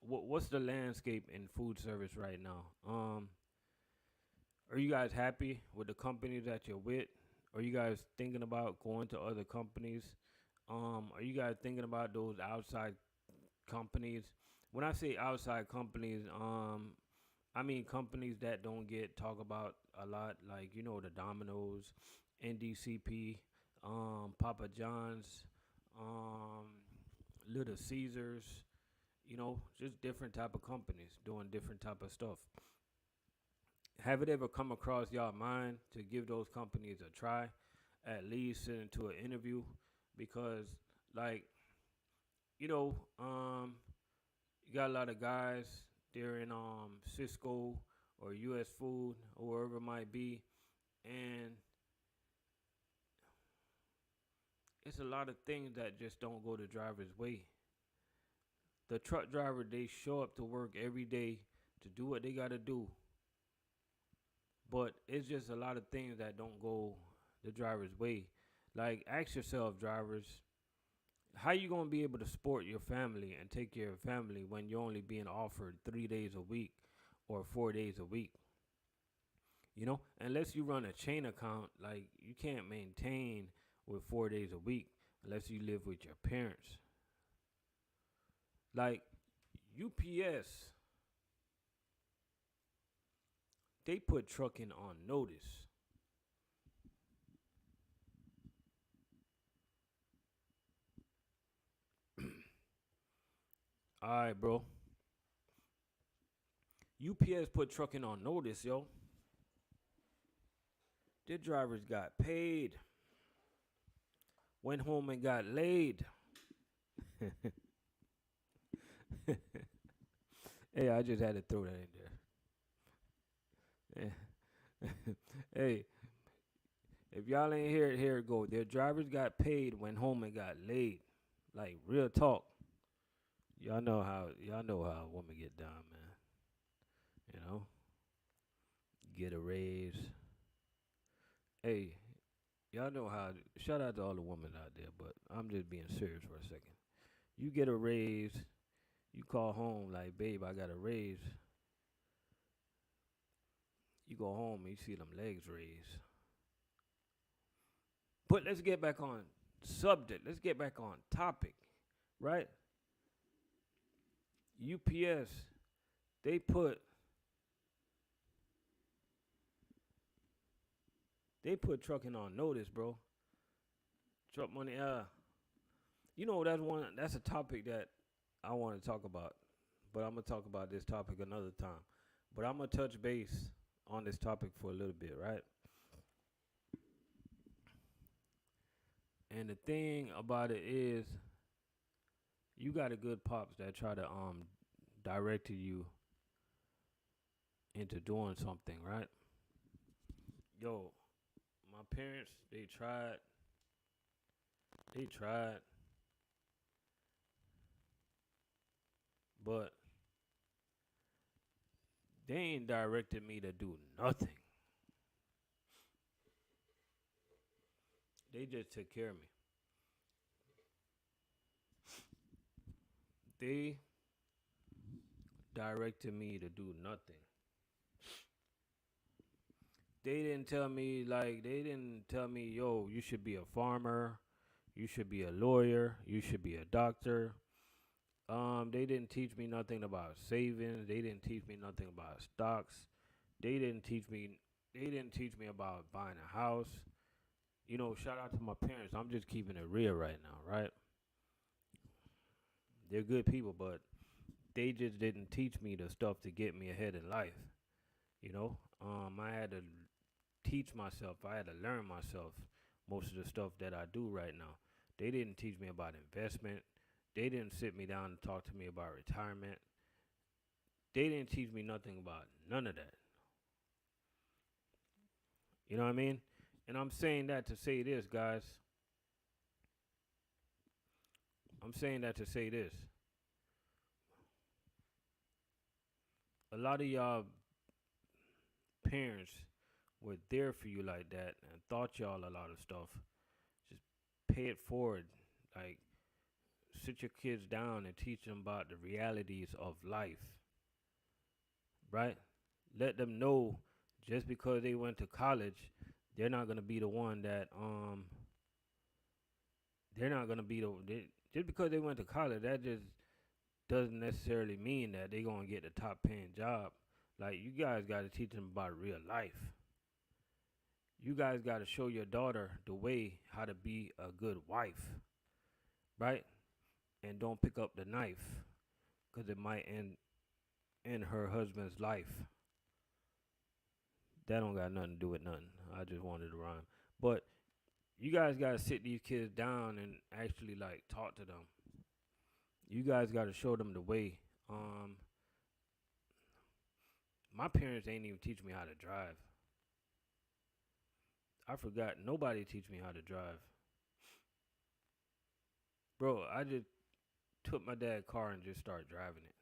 What's the landscape in food service right now? Are you guys happy with the companies that you're with? Are you guys thinking about going to other companies? Are you guys thinking about those outside companies? When I say outside companies, I mean companies that don't get talked about a lot, like the Domino's, NDCP, Papa John's, um, Little Caesars. Just different type of companies doing different type of stuff. Have it ever come across y'all mind to give those companies a try, at least sit into an interview? Because, like, you know, um, You got a lot of guys. They're in Cisco or U.S. Food or wherever it might be, and it's a lot of things that just don't go the driver's way. The truck driver, they show up to work every day to do what they got to do, but it's just a lot of things that don't go the driver's way. Like, ask yourself, drivers, how you gonna be able to support your family and take care of family when you're only being offered 3 days a week or 4 days a week? Unless you run a chain account, like, you can't maintain with 4 days a week unless you live with your parents. Like, UPS, they put trucking on notice. All right, bro. UPS put trucking on notice, yo. Their drivers got paid, went home and got laid. Hey, I just had to throw that in there. Hey, if y'all ain't hear it, here it go. Their drivers got paid, went home and got laid. Like, real talk. Y'all know how women get down, man. You know, get a raise. Hey, y'all know how. Shout out to all the women out there, but I'm just being serious for a second. You get a raise, you call home like, babe, I got a raise. You go home and you see them legs raised. But let's get back on subject. Let's get back on topic, right? UPS, they put trucking on notice, bro. Truck money. That's a topic that I want to talk about, but I'm gonna talk about this topic another time. But I'm gonna touch base on this topic for a little bit, right? And the thing about it is, you got a good pops that try to direct you into doing something, right? Yo, my parents, they tried, but they ain't directed me to do nothing. They just took care of me. They directed me to do nothing. They didn't tell me, yo, you should be a farmer, you should be a lawyer, you should be a doctor. They didn't teach me nothing about savings. They didn't teach me nothing about stocks. They didn't teach me. They didn't teach me about buying a house. Shout out to my parents. I'm just keeping it real right now, right? They're good people, but they just didn't teach me the stuff to get me ahead in life. I had to teach myself. I had to learn myself most of the stuff that I do right now. They didn't teach me about investment. They didn't sit me down and talk to me about retirement. They didn't teach me nothing about none of that. You know what I mean? And I'm saying that to say this, guys. I'm saying that to say this. A lot of y'all parents were there for you like that and taught y'all a lot of stuff. Just pay it forward. Like, sit your kids down and teach them about the realities of life, right? Let them know just because they went to college, they're not gonna be the one that they're not gonna be just because they went to college. That just doesn't necessarily mean that they're gonna get the top paying job. Like, you guys got to teach them about real life. You guys got to show your daughter the way how to be a good wife, right? And don't pick up the knife because it might end her husband's life. That don't got nothing to do with nothing. I just wanted to rhyme. But you guys got to sit these kids down and actually, like, talk to them. You guys got to show them the way Um, my parents ain't even teach me how to drive. I forgot. Nobody teach me how to drive, bro. I just took my dad's car and just started driving it.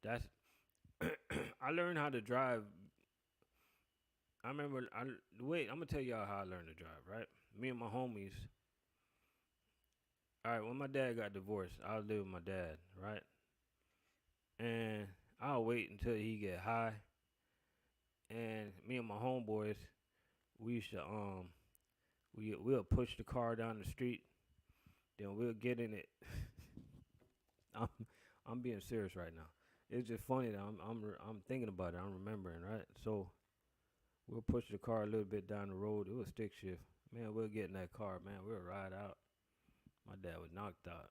That's I learned how to drive. I remember. Wait. I'm gonna tell y'all how I learned to drive. Right. Me and my homies. All right. When my dad got divorced, I was living with my dad. Right. And I'll wait until he get high. And me and my homeboys, we used to we'll push the car down the street. Then we'll get in it. I'm I'm being serious right now. It's just funny that I'm thinking about it. I'm remembering, right? So we'll push the car a little bit down the road. It was stick shift. Man, we'll get in that car, man. We'll ride out. My dad was knocked out.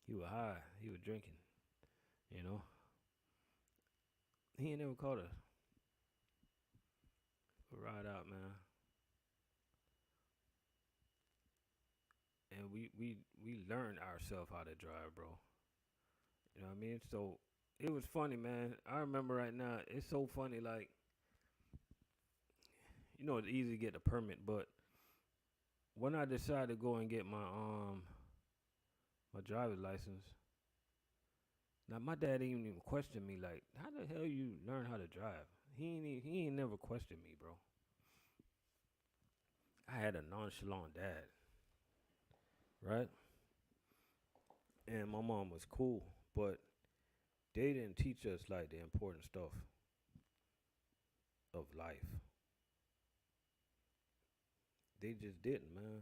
He was high. He was drinking. You know, he ain't never caught us. We'll ride out, man. And we learned ourselves how to drive, bro. You know what I mean? So it was funny, man. I remember right now. It's so funny. Like, it's easy to get a permit, but when I decided to go and get my driver's license, now my dad didn't even question me like, how the hell you learn how to drive? He ain't never questioned me, bro. I had a nonchalant dad, right? And my mom was cool, but they didn't teach us like the important stuff of life. They just didn't, man.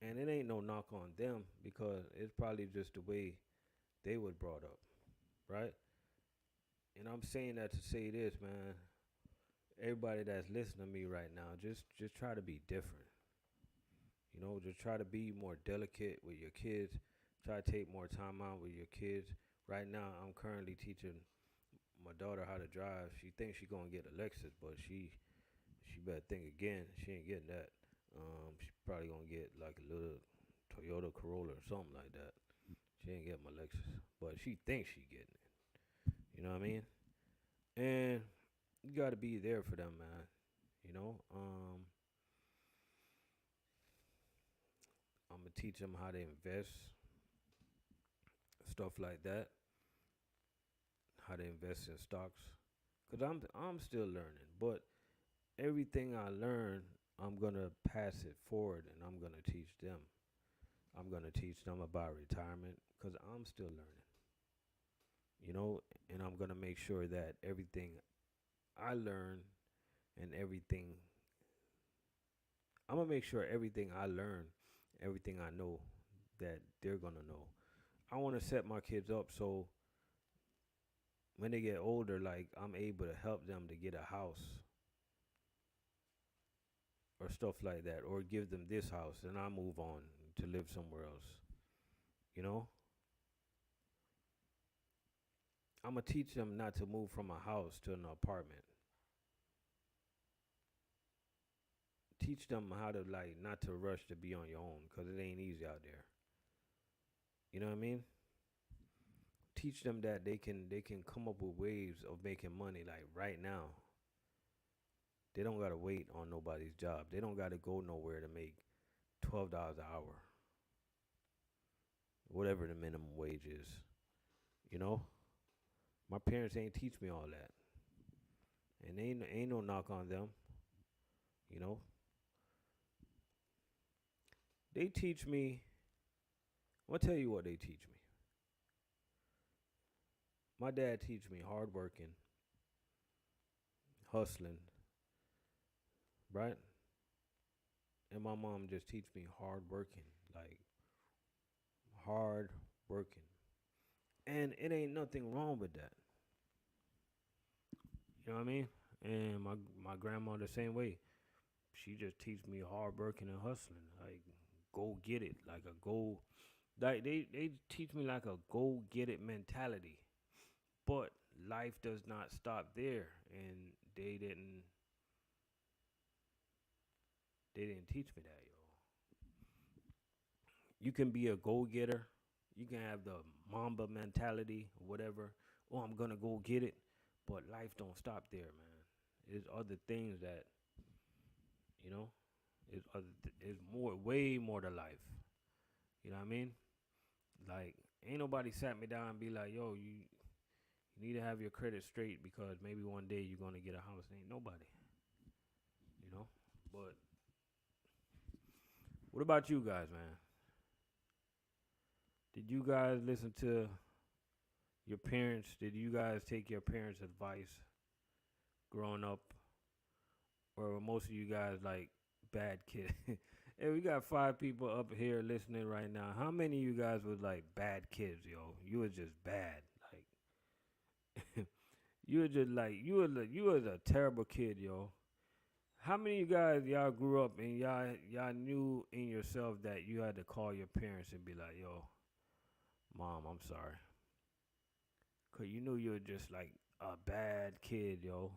And it ain't no knock on them because it's probably just the way they was brought up, right? And I'm saying that to say this, man. Everybody that's listening to me right now, just try to be different. Just try to be more delicate with your kids. Try to take more time out with your kids. Right now, I'm currently teaching my daughter how to drive. She thinks she's gonna get a Lexus, but she better think again. She ain't getting that. She probably gonna get like a little Toyota Corolla or something like that. She ain't getting my Lexus, but she thinks she getting it. You know what I mean? And you gotta be there for them, man. You know, I'm gonna teach them how to invest, stuff like that, how to invest in stocks. Cause I'm still learning, but everything I learn, I'm gonna pass it forward, and I'm gonna teach them. I'm gonna teach them about retirement, cause I'm still learning. You know, and I'm gonna make sure that everything I learn and everything I'm gonna make sure everything I learn, everything I know, that they're gonna know. I want to set my kids up so when they get older, like I'm able to help them to get a house or stuff like that, or give them this house, and I move on to live somewhere else. You know, I'm gonna teach them not to move from a house to an apartment. Teach them how to like not to rush to be on your own, cause it ain't easy out there. You know what I mean? Teach them that they can come up with ways of making money like right now. They don't gotta wait on nobody's job. They don't gotta go nowhere to make $12 an hour, whatever the minimum wage is. You know, my parents ain't teach me all that, and ain't no knock on them. You know, they teach me. I'm gonna tell you what they teach me. My dad teach me hard working, hustling, right? And my mom just teach me hard working, like hard working. And it ain't nothing wrong with that. You know what I mean? And my grandma the same way. She just teach me hard working and hustling. Like go get it. Like a go like they teach me like a go get it mentality. But life does not stop there, and they didn't teach me that, yo. You can be a go getter. You can have the Mamba mentality, or whatever. Oh, I'm gonna go get it, but life don't stop there, man. There's other things that you know. It's more, way more to life. You know what I mean? Like, ain't nobody sat me down and be like, yo, you need to have your credit straight because maybe one day you're gonna get a house. Ain't nobody, you know. But what about you guys, man? Did you guys listen to your parents? Did you guys take your parents' advice growing up, or were most of you guys like bad kids? Hey, we got 5 people up here listening right now. How many of you guys was like bad kids, yo? You was just bad, like you were just like you was a terrible kid, yo. How many of you guys y'all grew up and y'all knew in yourself that you had to call your parents and be like, yo, mom, I'm sorry. 'Cause you knew you were just like a bad kid, yo.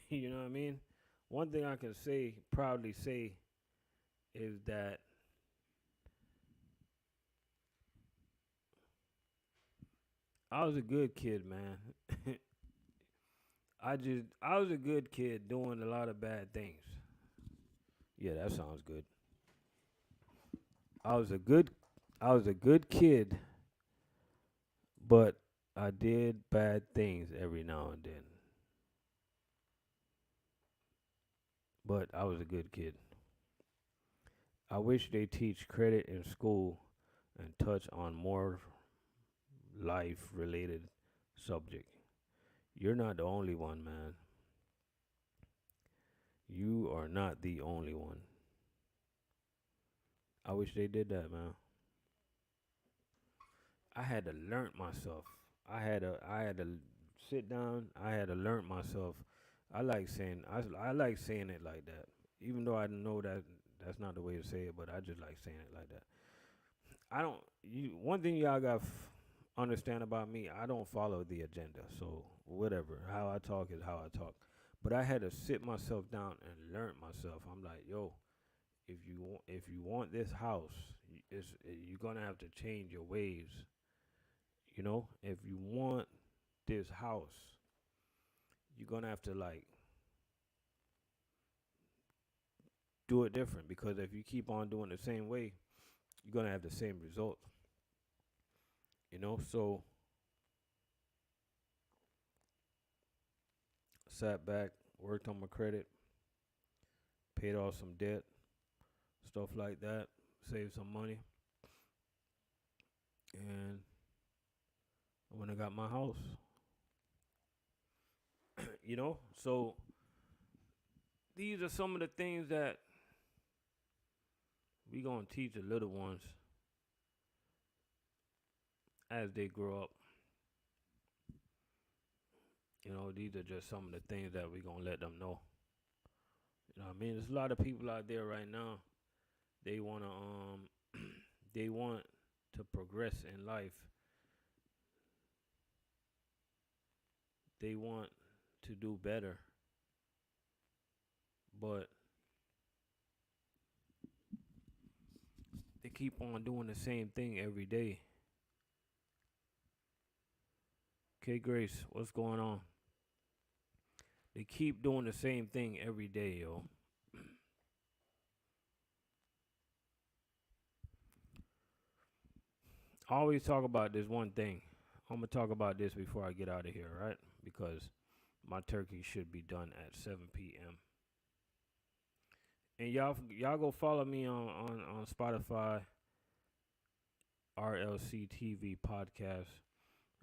You know what I mean? One thing I can say, proudly say, is that I was a good kid, man. I was a good kid doing a lot of bad things. Yeah, that sounds good. I was a good I was a good kid, but I did bad things every now and then. But I was a good kid. I wish they teach credit in school and touch on more life related subject. You're not the only one, man. You are not the only one. I wish they did that, man. I had to learn myself. I had to sit down. I had to learn myself. I like saying it like that. Even though I know that that's not the way to say it, but I just like saying it like that. I don't you One thing y'all got understand about me, I don't follow the agenda. So whatever, how I talk is how I talk. But I had to sit myself down and learn myself. I'm like, yo, if you want this house, you're gonna have to change your ways. You know, if you want this house, you're gonna have to like do it different because if you keep on doing the same way, you're gonna have the same results. You know, so sat back, worked on my credit, paid off some debt, stuff like that, saved some money, and when I got my house, you know, so these are some of the things that we gonna teach the little ones as they grow up. You know, these are just some of the things that we gonna let them know. You know what I mean? There's a lot of people out there right now. They wanna they want to progress in life. They want to do better, but they keep on doing the same thing every day. Okay, Grace, what's going on? They keep doing the same thing every day, yo. I always talk about this one thing. I'm gonna talk about this before I get out of here, right? Because my turkey should be done at 7 p.m. And y'all go follow me on Spotify, RLC TV podcast,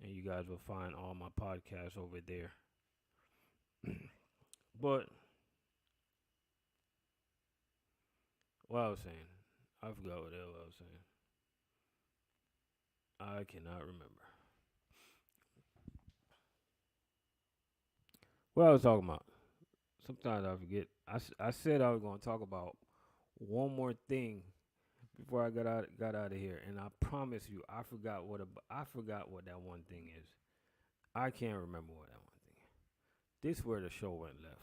and you guys will find all my podcasts over there. But what I was saying, I forgot what the hell I was saying. I cannot remember what I was talking about. Sometimes I forget. I said I was gonna talk about one more thing before I got out of here, and I promise you, I forgot what that one thing is. I can't remember what that one thing is. This where the show went left.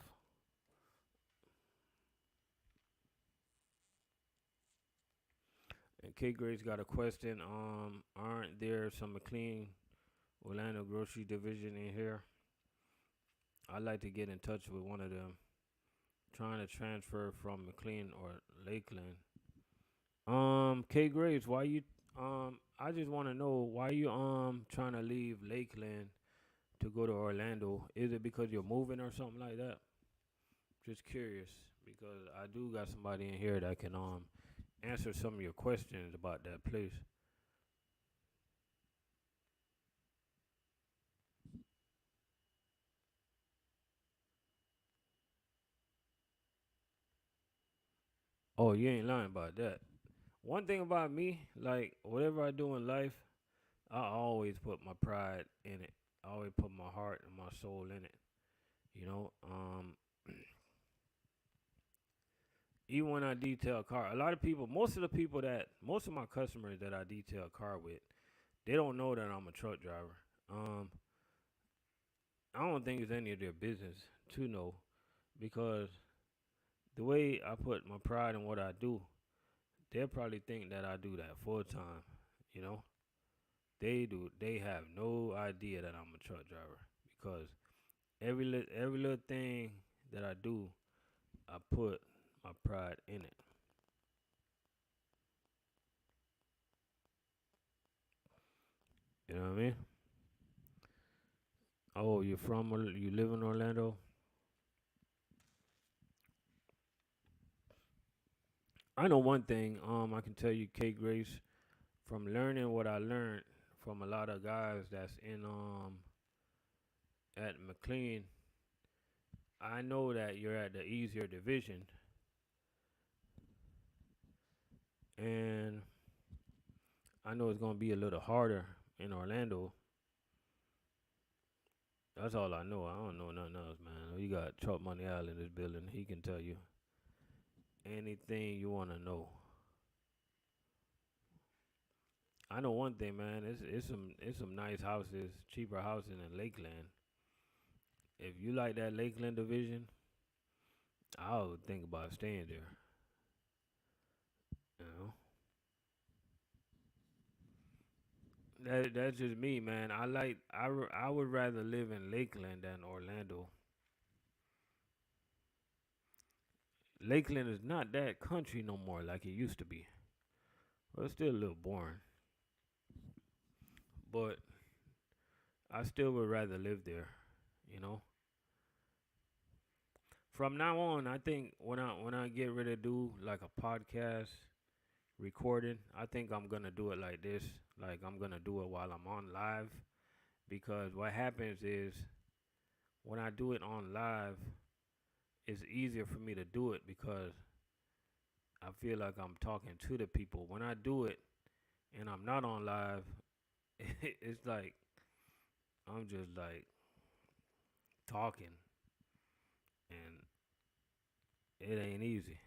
K Grace got a question. Aren't there some McLean Orlando grocery division in here? I'd like to get in touch with one of them. Trying to transfer from McLean or Lakeland. K Graves, why you I just want to know why you trying to leave Lakeland to go to Orlando. Is it because you're moving or something like that? Just curious because I do got somebody in here that can answer some of your questions about that place. Oh, you ain't lying about that. One thing about me, like whatever I do in life, I always put my pride in it. I always put my heart and my soul in it. You know, even when I detail a car, a lot of people, most of my customers that I detail a car with, they don't know that I'm a truck driver. Um, I don't think it's any of their business to know because the way I put my pride in what I do, they'll probably think that I do that full time. You know, they do. They have no idea that I'm a truck driver because every little thing that I do, I put my pride in it. You know what I mean? Oh, you live in Orlando? I know one thing. I can tell you, K Grace, from learning what I learned from a lot of guys that's in at McLean. I know that you're at the easier division, and I know it's gonna be a little harder in Orlando. That's all I know. I don't know nothing else, man. We got Truck Money Al in this building. He can tell you anything you wanna know. I know one thing, man. It's some nice houses, cheaper houses in Lakeland. If you like that Lakeland division, I would think about staying there. You know, that's just me, man. I would rather live in Lakeland than Orlando. Lakeland is not that country no more like it used to be. Well, it's still a little boring, but I still would rather live there. You know, from now on, I think when I get ready to do like a podcast recording, I think I'm gonna do it like this. Like I'm gonna do it while I'm on live because what happens is when I do it on live, it's easier for me to do it because I feel like I'm talking to the people. When I do it and I'm not on live, it's like I'm just like talking and it ain't easy.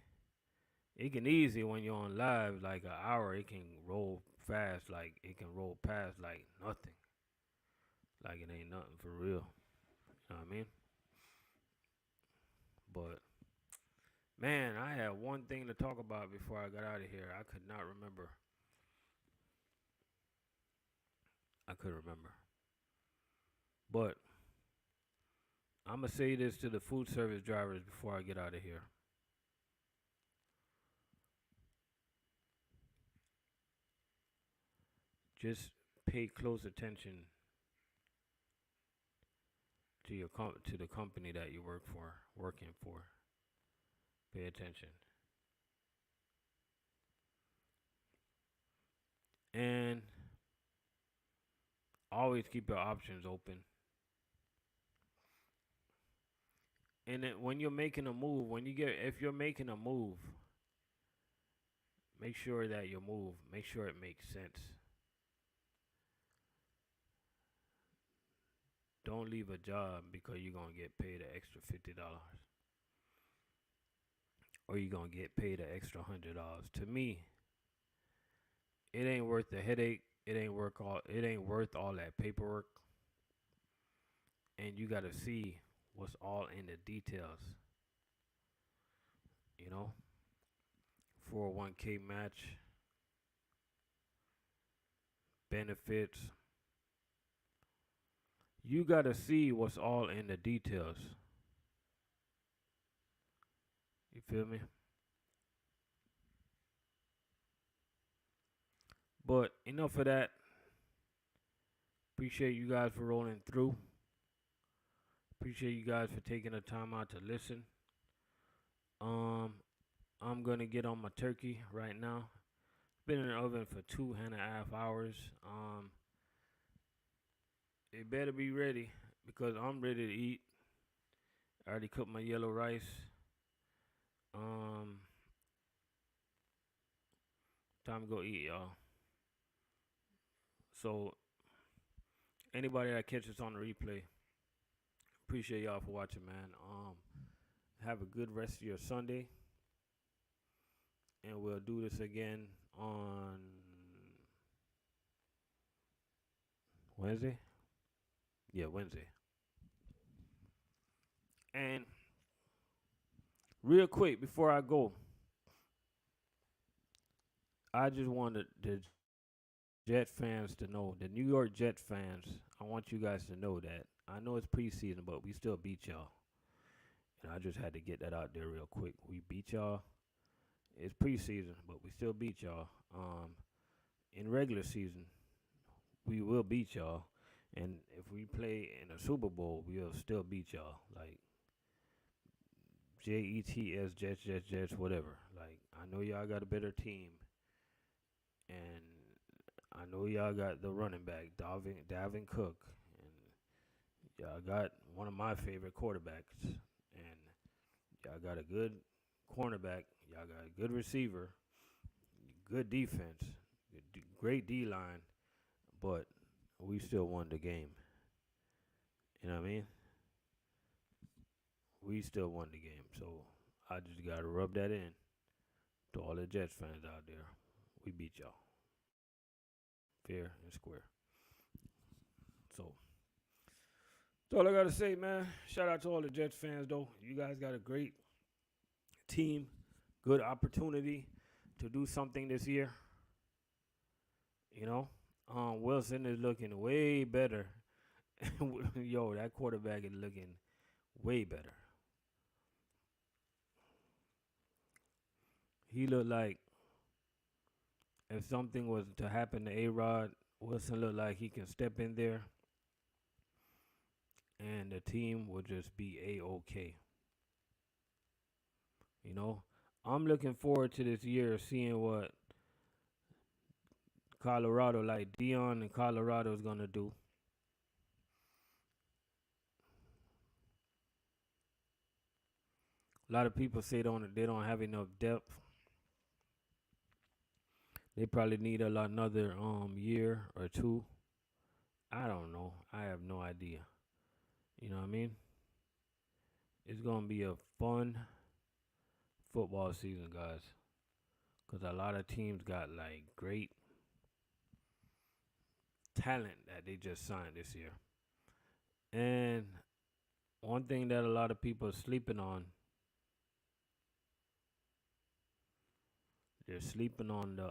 It can easy when you're on live like an hour. It can roll fast, like it can roll past like nothing, like it ain't nothing for real. You know what I mean? But man, I had one thing to talk about before I got out of here. I could not remember. I couldn't remember. But I'm gonna say this to the food service drivers before I get out of here. Just pay close attention to to the company that you working for. Pay attention and always keep your options open. And then when you're making a move, if you're making a move, make sure that your move, make sure it makes sense. Don't leave a job because you're gonna get paid an extra $50 or you're gonna get paid an extra $100. To me, it ain't worth the headache. It ain't worth all that paperwork. And you gotta see what's all in the details. You know, 401k match. benefits. You got to see what's all in the details. You feel me? But enough of that. Appreciate you guys for rolling through. Appreciate you guys for taking the time out to listen. Um, I'm gonna get on my turkey right now. Been in the oven for 2.5 hours. It better be ready because I'm ready to eat. I already cooked my yellow rice. Um, Time to go eat, y'all. So anybody that catches on the replay, appreciate y'all for watching, man. Have a good rest of your Sunday, and we'll do this again on Wednesday. Yeah, Wednesday. And real quick before I go, I just wanted the Jet fans to know, the New York Jet fans, I want you guys to know that. I know it's preseason, but we still beat y'all. And I just had to get that out there real quick. We beat y'all. It's preseason, but we still beat y'all. In regular season, we will beat y'all. And if we play in a Super Bowl, we'll still beat y'all. Like, Jets, Jets, whatever. Like, I know y'all got a better team. And I know y'all got the running back, Dalvin Cook. And y'all got one of my favorite quarterbacks. And y'all got a good cornerback. Y'all got a good receiver. Good defense. Great D line. But we still won the game. You know what I mean? We still won the game. So I just got to rub that in to all the Jets fans out there. We beat y'all. Fair and square. So that's all I got to say, man. Shout out to all the Jets fans, though. You guys got a great team. Good opportunity to do something this year. You know? Wilson is looking way better. Yo, that quarterback is looking way better. He looked like if something was to happen to A-Rod, Wilson looked like he can step in there and the team will just be A-OK. You know, I'm looking forward to this year seeing what Colorado, like Dion and Colorado, is going to do. A lot of people say they don't have enough depth. They probably need another year or two. I don't know. I have no idea. You know what I mean? It's gonna be a fun football season, guys. Cause a lot of teams got like great talent that they just signed this year. And one thing that a lot of people are sleeping on, they're sleeping on the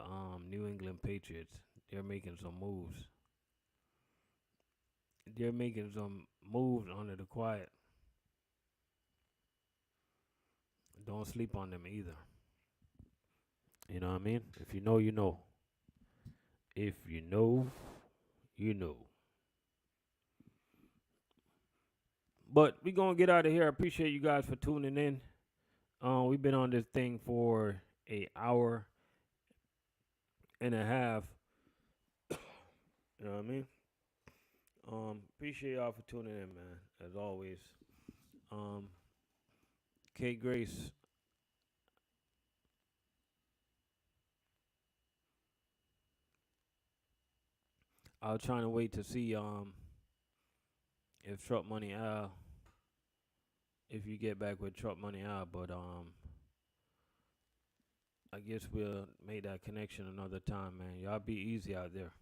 New England Patriots. They're making some moves. They're making some moves under the quiet. Don't sleep on them either. You know what I mean? If you know, you know. If you know, you know. But we gonna get out of here. I appreciate you guys for tuning in. We've been on this thing for an hour and a half. You know what I mean? Appreciate y'all for tuning in, man. As always. Kate Grace. I was trying to wait to see if Truck Money Al, if you get back with Truck Money Al, but I guess we'll make that connection another time, man. Y'all be easy out there.